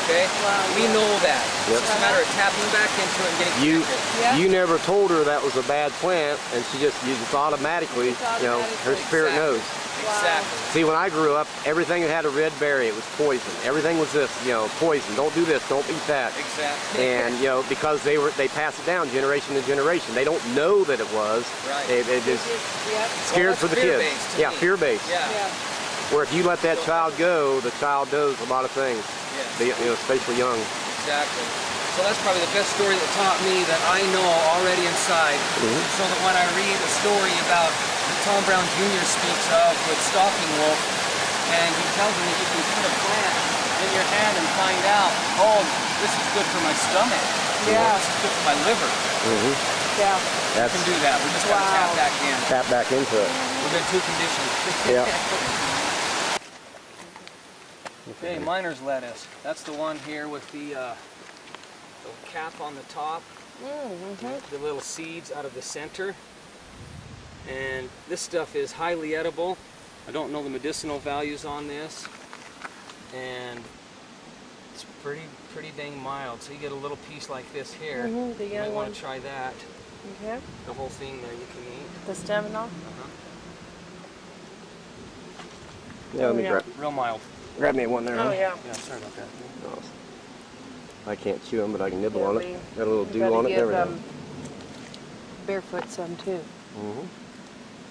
Okay? We know that. It's just a matter of tapping back into it and getting connected. You never told her that was a bad plant, and she just automatically, you know, her spirit knows. Exactly. See, when I grew up, everything that had a red berry, it was poison. Everything was this, you know, poison. Don't do this, don't eat that. Exactly. And, you know, because they pass it down generation to generation. They don't know that it was. Right. They just scared for the kids. Yeah, fear-based. Yeah. Where if you let that child go, the child knows a lot of things. Yes. You know, especially young. Exactly. So that's probably the best story that taught me that I know already inside. So that when I read a story about that Tom Brown Jr. speaks of with Stalking Wolf, and he tells me you can put a plant in your hand and find out, oh, this is good for my stomach. This is good for my liver. Yeah. You can do that. We just got to tap back in. Tap back into it. We've been too conditioned. Yeah. Okay, miner's lettuce. That's the one here with the cap on the top, the little seeds out of the center. And this stuff is highly edible. I don't know the medicinal values on this. And it's pretty dang mild. So you get a little piece like this here. The You young might want one. to try that. Okay. The whole thing there you can eat. The stem and all? Yeah, let me Real mild. grab me one there. Oh, huh? yeah. Yeah, sorry about that. Oh. I can't chew them, but I can nibble Yeah, on it. Got a little dew on it. There we go. Barefoot some too.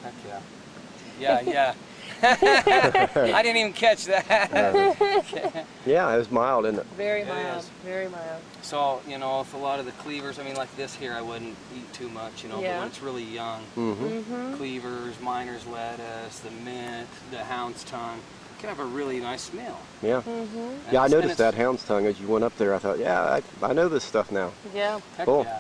Heck yeah. Yeah. I didn't even catch that. Yeah, it was mild, isn't it? Very It mild. is. Very mild. So, you know, if a lot of the cleavers, I mean, like this here, I wouldn't eat too much, you know, but Yeah. when it's really young, cleavers, miner's lettuce, the mint, the hound's tongue, can have a really nice smell. Yeah. And Yeah, I it's- noticed and that hound's tongue as you went up there. I thought, yeah, I know this stuff now. Yeah. Heck Cool. yeah.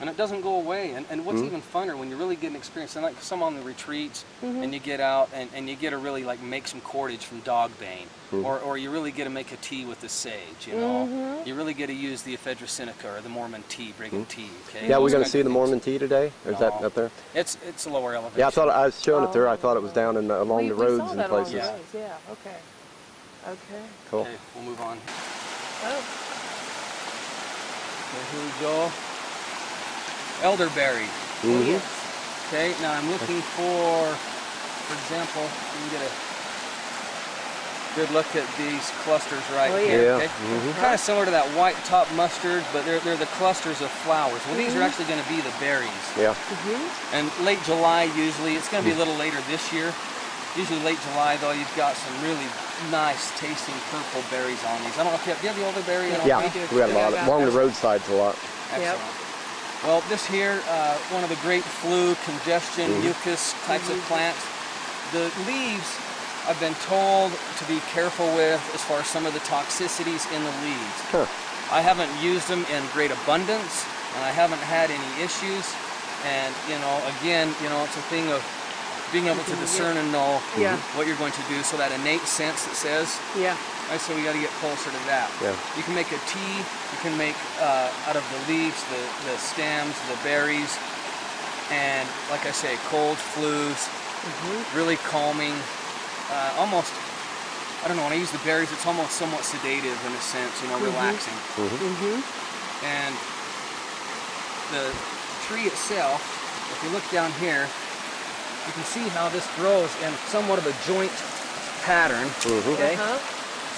And it doesn't go away. And what's even funner, when you really get an experience, and like some on the retreats, and you get out and you get to really like make some cordage from dog bane, or you really get to make a tea with the sage, you know. You really get to use the ephedra sinica or the Mormon tea, brigand tea. Okay. Yeah, we're Those going to kinds see of the things. Mormon tea today? Or is that No. up there? It's a lower elevation. Yeah, I thought I was showing it there. I thought it was down in along the we roads saw and that along places. the roads. Yeah. Okay. Okay. Cool. Okay, we'll move on. Oh. Okay, here we go. Elderberry. Yes. Okay, now I'm looking for example, you can get a good look at these clusters right Oh, here. yeah. Okay? Mhm. Kind of similar to that white top mustard, but they're the clusters of flowers. Well, these are actually going to be the berries. Yeah. And late July usually, it's going to be a little later this year. Usually late July though, you've got some really nice tasting purple berries on these. I don't know if you have, do you have the elderberry? Yeah, we do. we got a lot Yeah, along the roadsides a lot. Excellent. Well, this here, one of the great flu, congestion, mucus types of plants. The leaves, I've been told to be careful with as far as some of the toxicities in the leaves. Huh. I haven't used them in great abundance, and I haven't had any issues. And, you know, again, you know, it's a thing of being able to discern and know what you're going to do. So that innate sense that says, Yeah. I say we got to get closer to that. Yeah. You can make a tea. You can make out of the leaves, the stems, the berries, and like I say, cold flus, really calming. Almost, I don't know. When I use the berries, it's almost somewhat sedative in a sense. You know, relaxing. And the tree itself, if you look down here, you can see how this grows in somewhat of a joint pattern. Okay.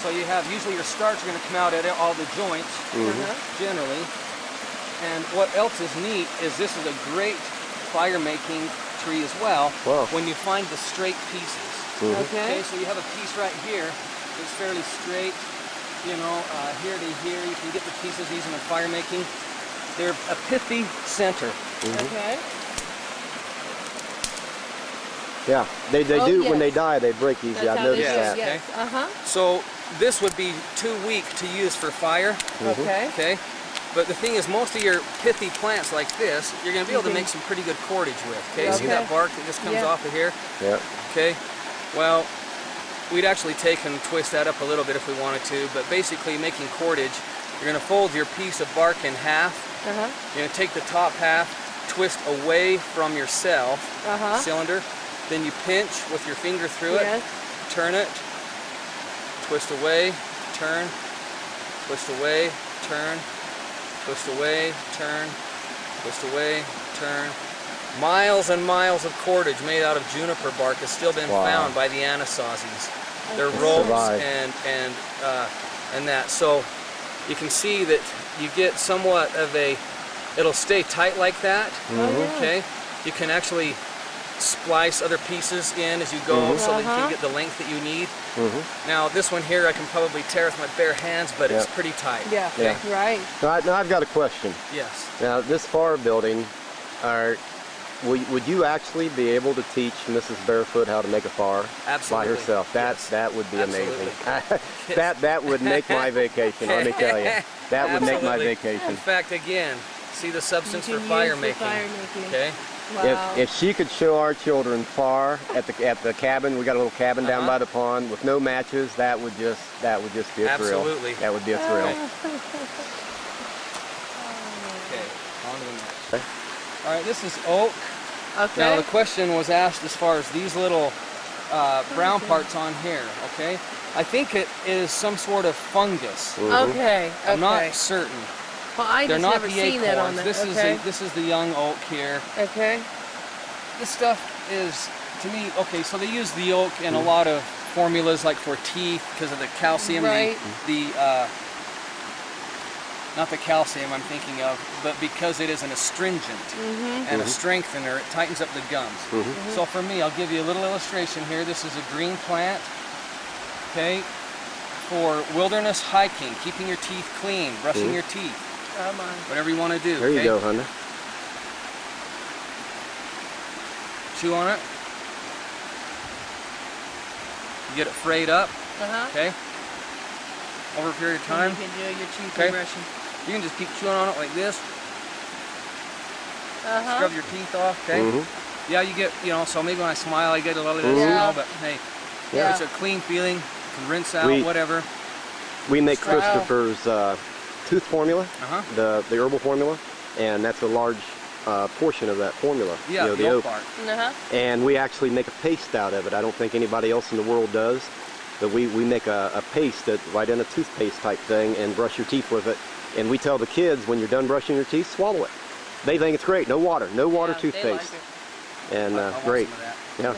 So you have, usually your starts are going to come out at all the joints, generally. And what else is neat is this is a great fire-making tree as well. Wow. When you find the straight pieces. Okay, Okay. so you have a piece right here that's fairly straight, you know, here to here. You can get the pieces, use them in fire-making. They're a pithy center. Okay. Yeah, they Oh, do, yes. when they die, they break easy. That's I've how they noticed do. that. Yes. Okay. So this would be too weak to use for fire. Okay. Okay, But the thing is, most of your pithy plants like this, you're going to be able to make some pretty good cordage with. Okay, see that bark that just comes off of here? Yeah. Okay, well, we'd actually take and twist that up a little bit if we wanted to, but basically making cordage, you're going to fold your piece of bark in half. You're going to take the top half, twist away from yourself, cylinder, then you pinch with your finger through it, turn it, twist away, turn, twist away, turn, twist away, turn, twist away, turn. Miles and miles of cordage made out of juniper bark has still been found by the Anasazis. They're ropes and that. So you can see that you get somewhat of a, it'll stay tight like that. Okay, you can actually splice other pieces in as you go so that you can get the length that you need. Now this one here I can probably tear with my bare hands, but it's pretty tight. Okay? Right. Now I've got a question. Yes. Now this far building, would you actually be able to teach Mrs. Barefoot how to make a fire by herself? That would be amazing. that would make my vacation. Let me tell you, that would make my vacation. In fact, again, see the substance for fire making. Okay. Wow. If she could show our children fire at the cabin, we got a little cabin down by the pond with no matches, that would just be a thrill. Absolutely. That would be a thrill. Okay. On to the next. Okay. All right, this is oak. Okay. Now the question was asked as far as these little brown parts on here. Okay. I think it is some sort of fungus. Okay. I'm not certain. Well, I They're just not never the seen that on acorns. the. This is the young oak here. Okay. This stuff is, to me, okay, so they use the oak in a lot of formulas, like for teeth, because of the calcium, not the calcium I'm thinking of, but because it is an astringent and a strengthener, it tightens up the gums. So for me, I'll give you a little illustration here. This is a green plant, okay, for wilderness hiking, keeping your teeth clean, brushing your teeth. Whatever you want to do. There you go, Hunter. Chew on it. You get it frayed up. Okay. Over a period of time. You can do your teeth brushing. You can just keep chewing on it like this. Scrub your teeth off. Okay. Yeah, you get, so maybe when I smile, I get a little of this, but hey, it's a clean feeling. You can rinse out, whatever. We make Christopher's tooth formula, the herbal formula, and that's a large portion of that formula. Yeah, the oak part. And we actually make a paste out of it. I don't think anybody else in the world does, but we make a paste that right in a toothpaste type thing and brush your teeth with it. And we tell the kids when you're done brushing your teeth, swallow it. They think it's great. No water toothpaste. And great. Yeah.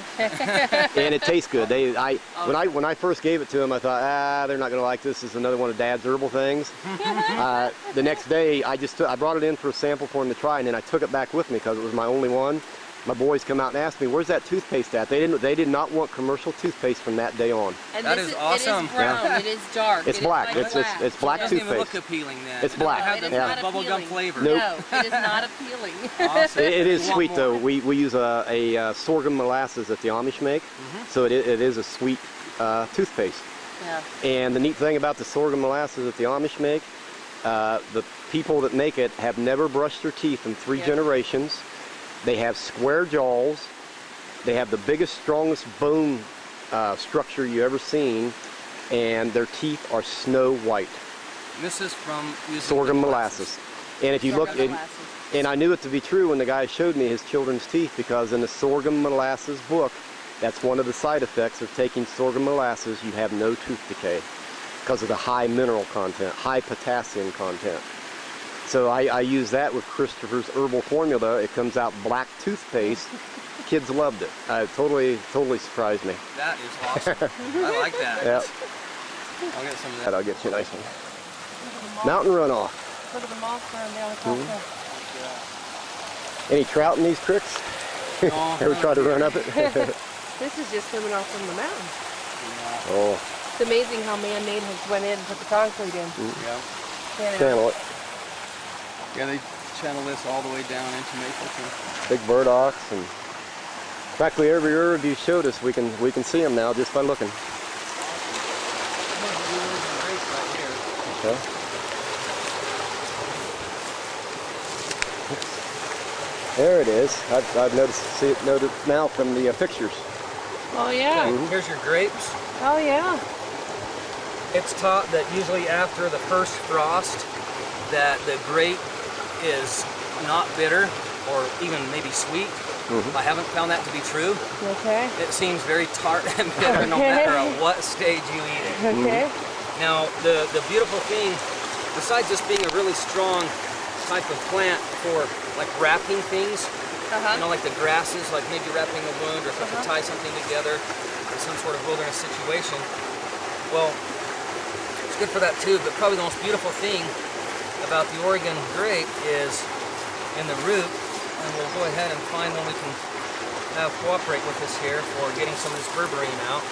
And it tastes good. When I first gave it to them, I thought, they're not going to like this. This is another one of Dad's herbal things. The next day, I brought it in for a sample for them to try, and then I took it back with me because it was my only one. My boys come out and ask me, "Where's that toothpaste at?" They did not want commercial toothpaste from that day on. And that is awesome. It is brown. It is dark. It's black. Like it's black it toothpaste. doesn't even look appealing then. It's black. It doesn't have the bubblegum flavor. Nope. No, it is not appealing. Awesome. It is sweet though. We use a sorghum molasses that the Amish make, so it is a sweet toothpaste. Yeah. And the neat thing about the sorghum molasses that the Amish make, the people that make it have never brushed their teeth in 3 generations. They have square jaws. They have the biggest, strongest bone structure you ever seen, and their teeth are snow white. This is from sorghum molasses. And if you look, and I knew it to be true when the guy showed me his children's teeth, because in the sorghum molasses book, that's one of the side effects of taking sorghum molasses. You have no tooth decay because of the high mineral content, high potassium content. So I use that with Christopher's herbal formula. It comes out black toothpaste. Kids loved it. Totally surprised me. That is awesome. I like that. Yep. I'll get some of that. I'll get you a nice one. Mountain runoff. Look at the moss growing down across Any trout in these creeks? No, Ever tried to run up it? This is just coming off from the mountain. Oh. It's amazing how man-made has went in and put the concrete in. Yeah. Channel it. Yeah, they channel this all the way down into Mapleton. Big burdocks, and practically every herb you showed us, we can see them now just by looking. Okay. There it is. I've see it noticed now from the pictures. Oh yeah. Here's your grapes. Oh yeah. It's taught that usually after the first frost, that the grape is not bitter or even maybe sweet. I haven't found that to be true. Okay. It seems very tart and bitter no matter at what stage you eat it. Okay. Now, the beautiful thing, besides just being a really strong type of plant for like wrapping things, you know, like the grasses, like maybe wrapping a wound or if you have to tie something together in some sort of wilderness situation, well, it's good for that too, but probably the most beautiful thing about the Oregon grape is in the root, and we'll go ahead and find one we can have cooperate with us here for getting some of this berberine out.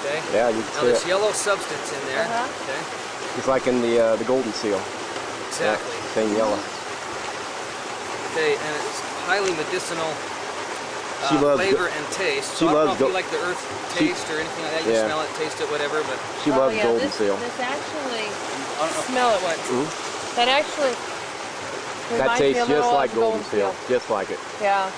Okay. Yeah, you Now can there's see it. yellow substance in there. Okay. Just like in the golden seal. Exactly. Yeah, same yellow. Okay, and it's highly medicinal She loves flavor and taste. she So I don't know loves if you go- like the earth she- taste or anything like that. You Yeah. smell it, taste it, whatever. But She loves golden this, seal. This actually, I don't know. smell it once. That actually That reminds me tastes a little just like of golden seal. Just like it. Yeah,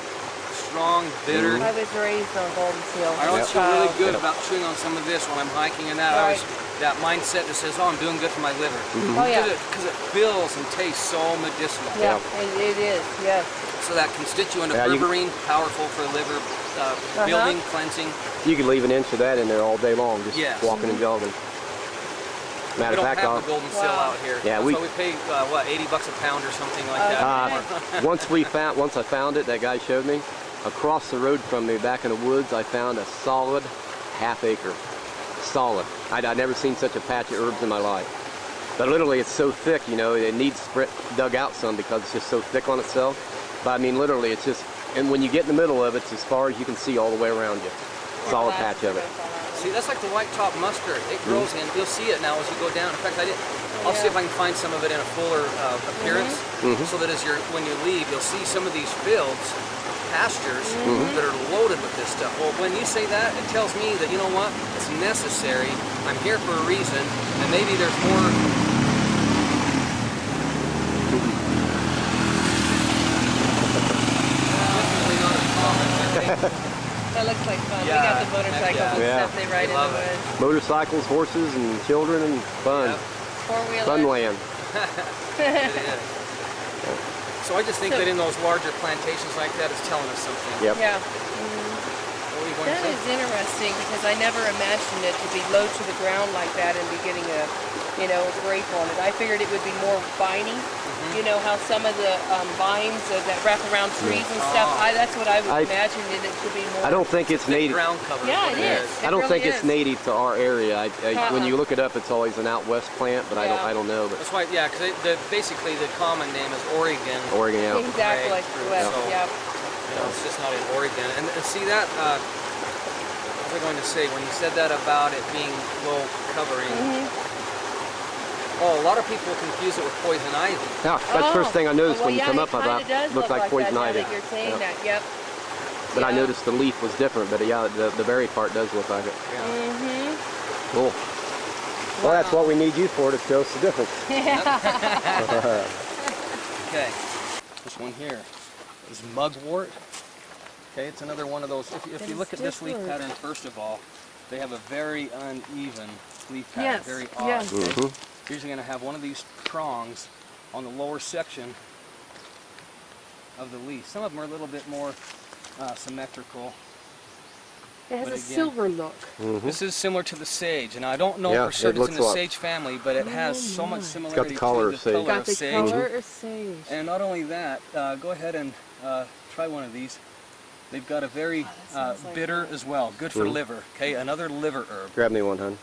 Strong, bitter. I was raised on golden seal. I always as a feel really child. good about chewing on some of this when I'm hiking and that. I always, that mindset that says, oh, I'm doing good for my liver. Oh yeah, Because it feels and tastes so medicinal. yeah, it is. Yes. So that constituent of Yeah, you- berberine, powerful for liver building, cleansing. You could leave an inch of that in there all day long, just Yes. walking and jogging. We Matter don't of fact, have the golden seal out here. Yeah, That's we- why we pay, what, 80 bucks a pound or something like that. once I found it, that guy showed me, across the road from me, back in the woods, I found a solid half acre. Solid. I'd never seen such a patch of herbs in my life. But literally, it's so thick, you know, it needs dug out some because it's just so thick on itself. But I mean, literally, it's just, and when you get in the middle of it, it's as far as you can see all the way around you. Solid patch of it. See, that's like the white top mustard. It grows in. You'll see it now as you go down. In fact, I'll see if I can find some of it in a fuller appearance, so that when you leave, you'll see some of these fields, pastures that are loaded with this stuff. Well, when you say that, it tells me that, you know what, it's necessary. I'm here for a reason, and maybe there's more. Definitely not as common, I think. That looks like fun. Yeah, We got the motorcycles and yeah. stuff they ride in the love it. woods. Motorcycles, horses, and children, and fun. Yep. Four-wheelers. Fun land. It is. So I just think that in those larger plantations like that, it's telling us something. Yep. Yeah. What were you going That to is say? interesting because I never imagined it to be low to the ground like that and be getting a grape on it. I figured it would be more viney. You know how some of the vines that wrap around trees and stuff. That's what I would imagine it to be more. I don't think it's Thick native. ground cover. Yeah, what it is. I don't really think it's is. native to our area. When you look it up, it's always an out west plant, but Yeah. I don't know. But That's why, yeah, because basically the common name is Oregon. Oregon, yeah. Exactly. Right, through, Well, so- yeah. You know, it's just not in Oregon. And see that, what was I going to say, when you said that about it being low covering, oh, a lot of people confuse it with poison ivy. Yeah, that's the first thing I noticed when you come up. I It thought does looked like poison that, ivy. now that you're saying Yeah. that. Yep. But I Yeah. noticed the leaf was different. But yeah, the berry part does look like it. Yeah. Cool. Well, that's what we need you for, to show us the difference. Okay, this one here is mugwort. Okay, it's another one of those. If you look at this leaf different. pattern, first of all, they have a very uneven leaf pattern, Yes, very odd. yes. Okay? You're usually going to have one of these prongs on the lower section of the leaf. Some of them are a little bit more symmetrical. It has But a again- silver look. This is similar to the sage, and I don't know Yeah, for sure it if it's in looks the a lot. sage family, but it has so much similarity color to of the sage. color Got of the sage. color of sage. And not only that, go ahead and try one of these. They've got a very sounds like bitter as well, good for liver. Okay, another liver herb. Grab me one, hon.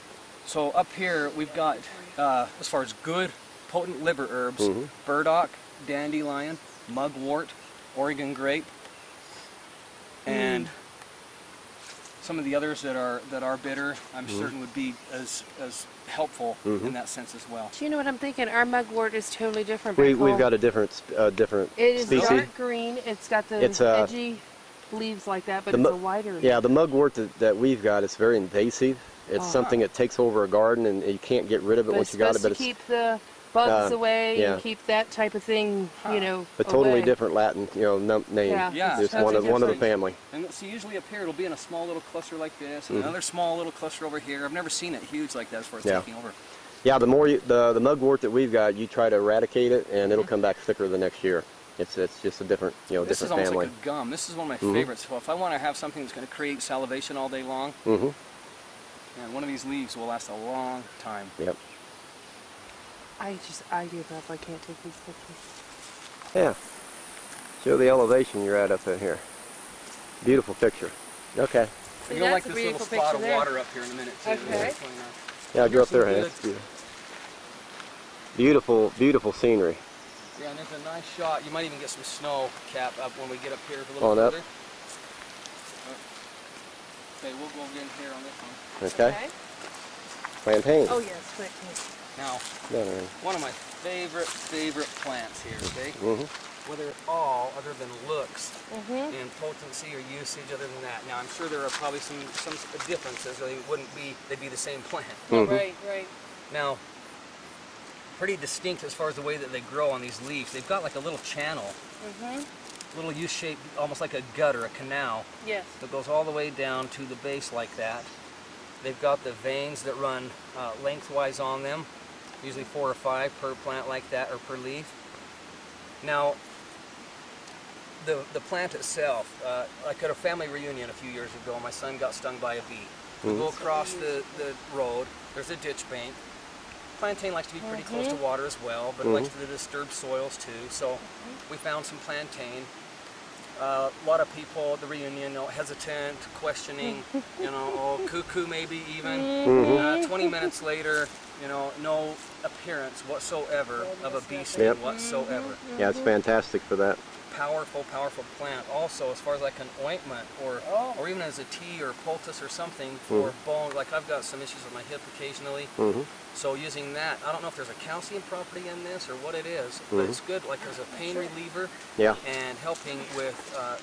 So up here we've got, as far as good, potent liver herbs, burdock, dandelion, mugwort, Oregon grape, and some of the others that are bitter, I'm certain would be as helpful in that sense as well. Do you know what I'm thinking? Our mugwort is totally different. We've back home. got a different It is species. dark green. It's got the It's, edgy leaves like that, but the it's mu- a whiter. Yeah, the mugwort that we've got is very invasive. It's something that takes over a garden, and you can't get rid of it But once it's you got it. supposed But to it's keep the bugs away yeah. and keep that type of thing, you know, A totally away. different Latin, name. Yeah. Yeah, Just that's one of the interesting. family. And see, usually up here it'll be in a small little cluster like this, and another small little cluster over here. I've never seen it huge like that as far as Yeah. taking over. Yeah, the more the mugwort that we've got, you try to eradicate it, and it'll come back thicker the next year. It's just a different This is different almost family. like a gum. This is one of my favorites. Well, if I want to have something that's going to create salivation all day long, Mm-hmm. and one of these leaves will last a long time. Yep. I give up. I can't take these pictures. Yeah. Show the elevation you're at up in here. Beautiful picture. Okay. And you'll like that's a this little beautiful spot picture of there. water up here in a minute too. Okay. That's really nice. Yeah, go Here's up there, some Hans. good- Beautiful, beautiful scenery. Yeah, and there's a nice shot. You might even get some snow cap up when we get up here a little On up. further. Okay, we'll go again here on this one. Okay. Plantain. Oh yes, quick. Now, Down there. one of my favorite plants here, okay? Mm-hmm. Whether at all other than looks Mhm. and potency or usage other than that. Now, I'm sure there are probably some differences, or they'd be the same plant. Mhm. Right, right. Now, pretty distinct as far as the way that they grow on these leaves. They've got like a little channel, Mhm. little U-shaped, almost like a gutter, a canal, Yes. that goes all the way down to the base like that. They've got the veins that run lengthwise on them, usually 4 or 5 per plant like that, or per leaf. Now, the plant itself, like at a family reunion a few years ago, my son got stung by a bee. We go across the road, there's a ditch bank. Plantain likes to be pretty close to water as well, but it likes to disturb soils too, so we found some plantain. A lot of people at the reunion, hesitant, questioning, oh, cuckoo maybe even. 20 minutes later, no appearance whatsoever of a bee sting Yep. whatsoever. Yeah, it's fantastic for that. Powerful, powerful plant. Also, as far as like an ointment or even as a tea or poultice or something for bone, like I've got some issues with my hip occasionally. Mm-hmm. So using that, I don't know if there's a calcium property in this or what it is, but it's good like as a pain reliever Yeah. and helping with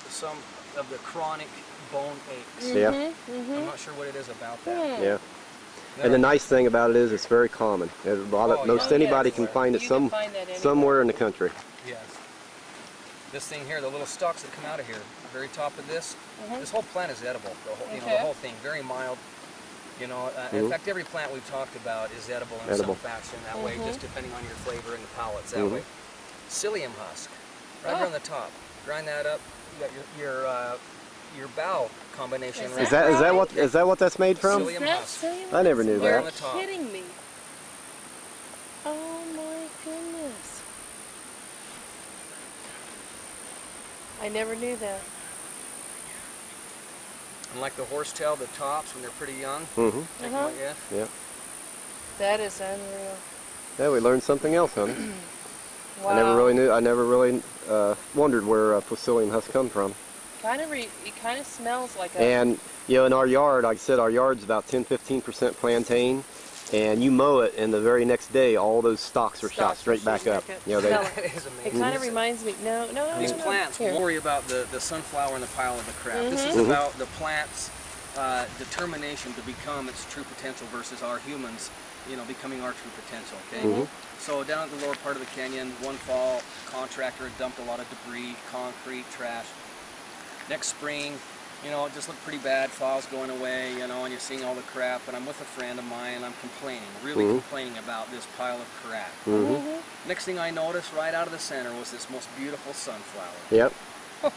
some of the chronic bone aches. Yeah. I'm not sure what it is about that. Yeah. And the nice thing about it is it's very common. Most anybody can find it You can find that anywhere. somewhere in the country. Yes. This thing here, the little stalks that come out of here, the very top of this, this whole plant is edible. The whole, the Okay. whole thing, very mild. In fact, every plant we've talked about is edible in Edible. some fashion that way, just depending on your flavor and the palates that way. Psyllium husk, right here on the top. Grind that up. You got your bow combination right Is that what that's made from? Psyllium husk. I never knew Right that. on the top. Kidding me. Oh my goodness. I never knew that. And like the horsetail, the tops when they're pretty young. Mm-hmm. Take them like this. Yeah. That is unreal. Yeah, we learned something else, honey. Wow. I never really wondered where Psyllium husk come from. It kind of smells like a. And in our yard, like I said, our yard's about 10-15% plantain, and you mow it, and the very next day, all those stalks are shot straight back up. Smell it. That is It amazing. kind of reminds me. No. These plants Here. worry about the sunflower and the pile of the crap. This is about the plant's determination to become its true potential versus our humans, becoming our true potential. Okay. So down at the lower part of the canyon, one fall, contractor had dumped a lot of debris, concrete, trash. Next spring, it just looked pretty bad. Fall's going away, and you're seeing all the crap. And I'm with a friend of mine, and I'm complaining, really complaining about this pile of crap. Next thing I noticed, right out of the center, was this most beautiful sunflower. Yep.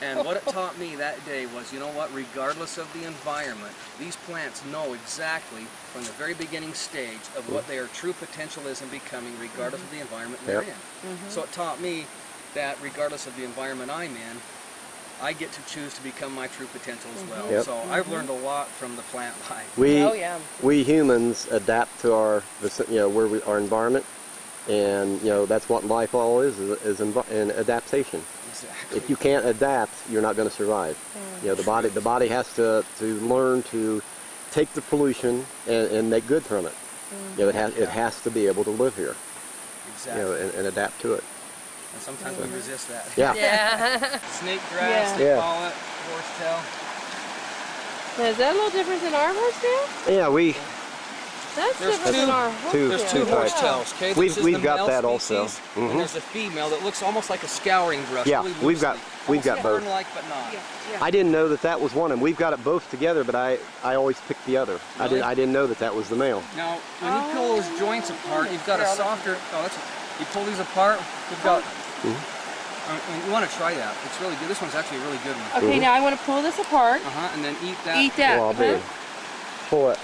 And what it taught me that day was, regardless of the environment, these plants know exactly from the very beginning stage of what their true potential is in becoming, regardless of the environment they're in. So it taught me that regardless of the environment I'm in, I get to choose to become my true potential as well. Yep. So I've learned a lot from the plant life. We humans adapt to our environment, and that's what life all is an adaptation. Exactly. If you can't adapt, you're not going to survive. The body has to learn to take the pollution and make good from it. It has to be able to live here. Exactly. And adapt to it. And sometimes we resist that. Yeah. Yeah. Snake grass, they call it, horsetail. Now, is that a little different than our horsetail? Yeah, That's There's different than our There's There's two two types. horsetails, okay? We've- This is we've the got male that also. species, Mhm. And there's a female that looks almost like a scouring brush. Yeah, really we've got- loosely. we've got Almost both. fern-like, but not. Yeah, yeah. I didn't know that that was one, and we've got it both together. But I always pick the other. Really? I didn't know that that was the male. Now, when you pull those joints apart, you've got a Here, I'll softer. Oh, that's. You pull these apart, you've got. And you want to try that. It's really good. This one's actually a really good one. Okay, now I want to pull this apart. And then eat that. Eat that. Well, I'll do. Pull it.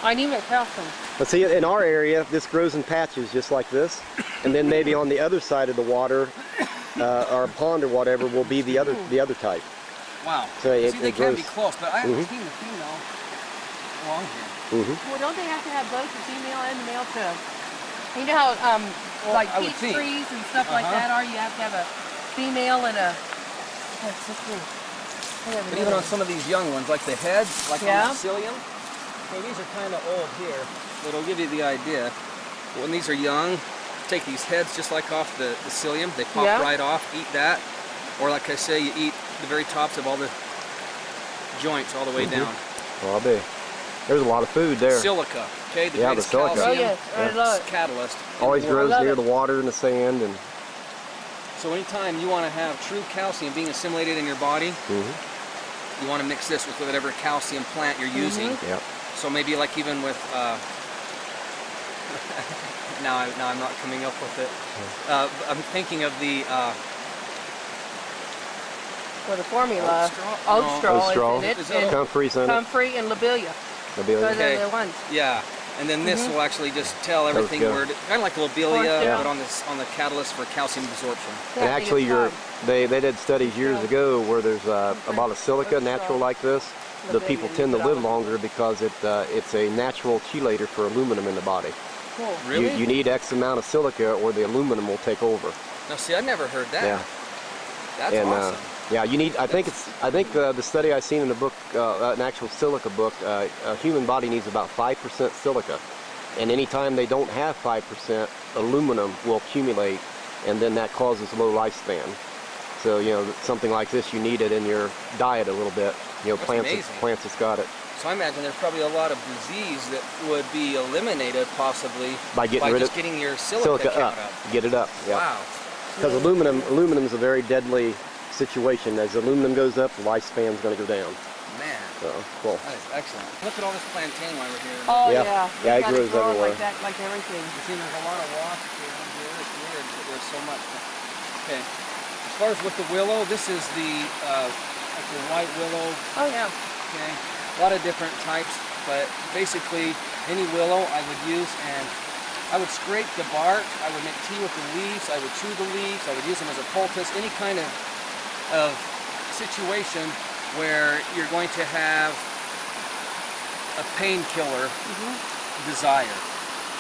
I need my calcium. But see, in our area, this grows in patches just like this, and then maybe on the other side of the water, or a pond or whatever, will be the other type. Wow. So See, it they can grows. be close, but I haven't seen the female along here. Well, don't they have to have both the female and the male to? You know how Well, like I would peach think. trees and stuff like Uh-huh. that are? You have to have a female and a. That's so cool. I have But another even on one. some of these young ones, like the head, like Yeah. on the psyllium, okay, these are kind of old here, but it'll give you the idea. When these are young, take these heads just like off the psyllium, they pop Yeah. right off, eat that. Or like I say, you eat the very tops of all the joints all the way down. Well, I'll be. There's a lot of food there. Silica, okay, the Yeah, the greatest silica. calcium Oh yes, I love it. catalyst. in Always the world. grows love near it. the water and the sand, and So anytime you want to have true calcium being assimilated in your body, you want to mix this with whatever calcium plant you're using. yeah. So maybe like even with, now I'm not coming up with it. I'm thinking of the, For the formula, Oat oat straw. straw, Oat straw. is in it, Is it and Comfrey's in it. comfrey and lobelia. Maybe Those Okay. are the ones. yeah. And then this will actually just tell everything go. where, kind of like lobelia, Yeah. but on the catalyst for calcium absorption. And That actually, big of they did studies years ago where there's a lot of silica natural like this. The people tend to live longer because it's a natural chelator for aluminum in the body. Cool. Really? You need X amount of silica or the aluminum will take over. Now see, I never heard that. Yeah. That's And awesome. yeah, you need. I think the study I seen in the book, an actual silica book, a human body needs about 5% silica, and anytime they don't have 5%, aluminum will accumulate, and then that causes low lifespan. So something like this, you need it in your diet a little bit. That's amazing. Plants that's got it. So I imagine there's probably a lot of disease that would be eliminated possibly By getting rid just of getting your silica count up. Get it up. Yeah. Wow. Because aluminum is a very deadly situation. As aluminum goes up, the lifespan's going to go down. Man, So cool. that is excellent. Look at all this plantain while we're here. Oh Yeah. yeah. Yeah, it Gotta grows grow everywhere. like that, like everything. You see, there's a lot of wasps around here. It's weird that there's so much. Okay. As far as with the willow, this is like the white willow. Oh yeah. Okay. A lot of different types, but basically any willow I would use, and I would scrape the bark. I would make tea with the leaves. I would chew the leaves. I would use them as a poultice. Any kind of situation where you're going to have a painkiller desire.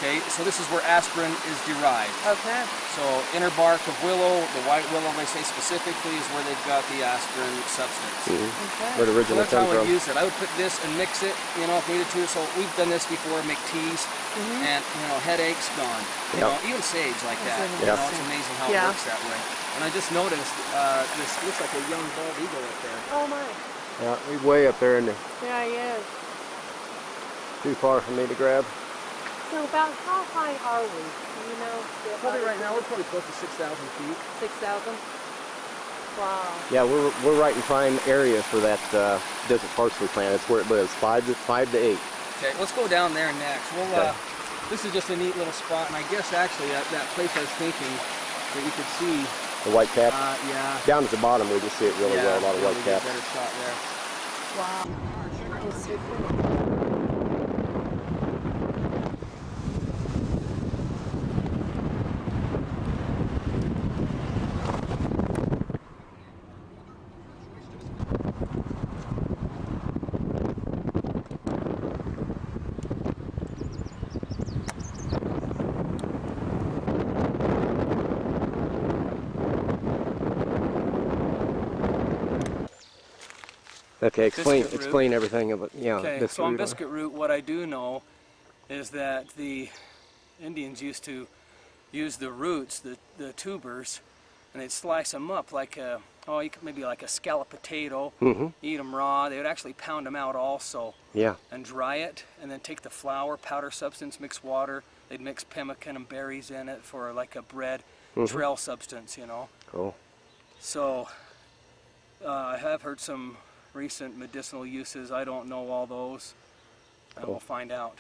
Okay, so this is where aspirin is derived. Okay. So inner bark of willow, the white willow they say specifically is where they've got the aspirin substance. Okay. Where it So originally that's how comes I would from. use it. I would put this and mix it, if needed to. So we've done this before, make teas, and headaches gone. Yep. Even sage like that. Yeah. It's amazing how Yeah. it works that way. And I just noticed this looks like a young bald eagle up there. Oh my. Yeah, he's way up there, and Yeah, he is. too far for me to grab. So about how high are we? Do you know? Probably right now we're probably close to 6,000 feet. 6,000. Wow. Yeah, we're right in prime area for that desert parsley plant. It's where it lives, 5 to 8. Okay, let's go down there next. We'll. Okay. This is just a neat little spot, and I guess actually at that place I was thinking that you could see. The white cap. Yeah. Down at the bottom, we can see it really well. A lot of white we get caps. a better shot there. Wow. That is so cool. Okay, Biscuit root. explain everything about Okay, this so on root. biscuit root, what I do know is that the Indians used to use the roots, the tubers, and they'd slice them up like oh, you could maybe like a scallop potato, Mm-hmm. eat them raw. They would actually pound them out also Yeah. and dry it, and then take the flour, powder substance, mix water. They'd mix pemmican and berries in it for like a bread trail substance, you know. Cool. So I have heard some recent medicinal uses. I don't know all those. And we'll find out.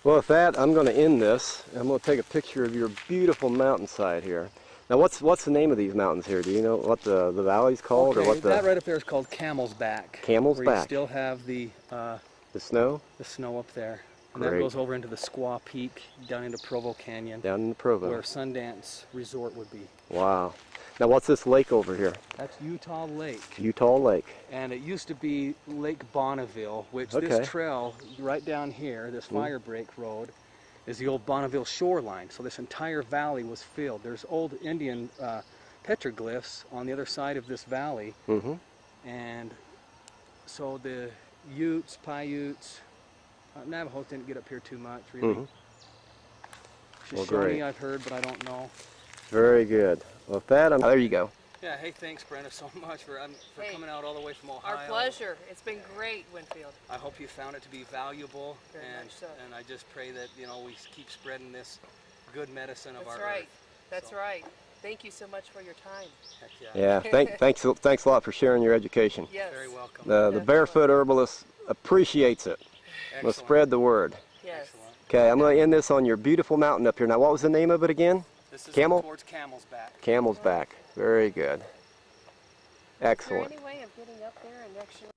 Well, with that, I'm going to end this. I'm going to take a picture of your beautiful mountainside here. Now, what's the name of these mountains here? Do you know what the valley's called, or what the that right up there is called Camel's Back. Camel's where Back. You still have the snow snow up there. And that Great. goes over into the Squaw Peak, down into Provo Canyon, down in the Provo? where Sundance Resort would be. Wow. Now, what's this lake over here? That's Utah Lake. Utah Lake. And it used to be Lake Bonneville, which Okay. this trail right down here, this fire break road, is the old Bonneville shoreline. So this entire valley was filled. There's old Indian petroglyphs on the other side of this valley. Mm-hmm. And so the Utes, Paiutes, Navajos didn't get up here too much, really. Mhm. Well, Shoshone great. I've heard, but I don't know. Very good. Well, with that, there you go. Yeah, hey, thanks, Brenda, so much for Hey, coming out all the way from Ohio. Our pleasure. It's been great, Winfield. I hope you found it to be valuable, Very and much so. and I just pray that we keep spreading this good medicine of That's our right. earth. That's So, right. Thank you so much for your time. Heck yeah. Yeah. Thanks a lot for sharing your education. Yes. Very welcome. The Definitely. Barefoot Herbalist appreciates it. We'll Excellent. spread the word. Yes. Excellent. Okay, I'm going to end this on your beautiful mountain up here. Now, what was the name of it again? This is Camel? towards Camel's Back. Camel's Back. Very good. Is there Excellent. any way of getting up there and actually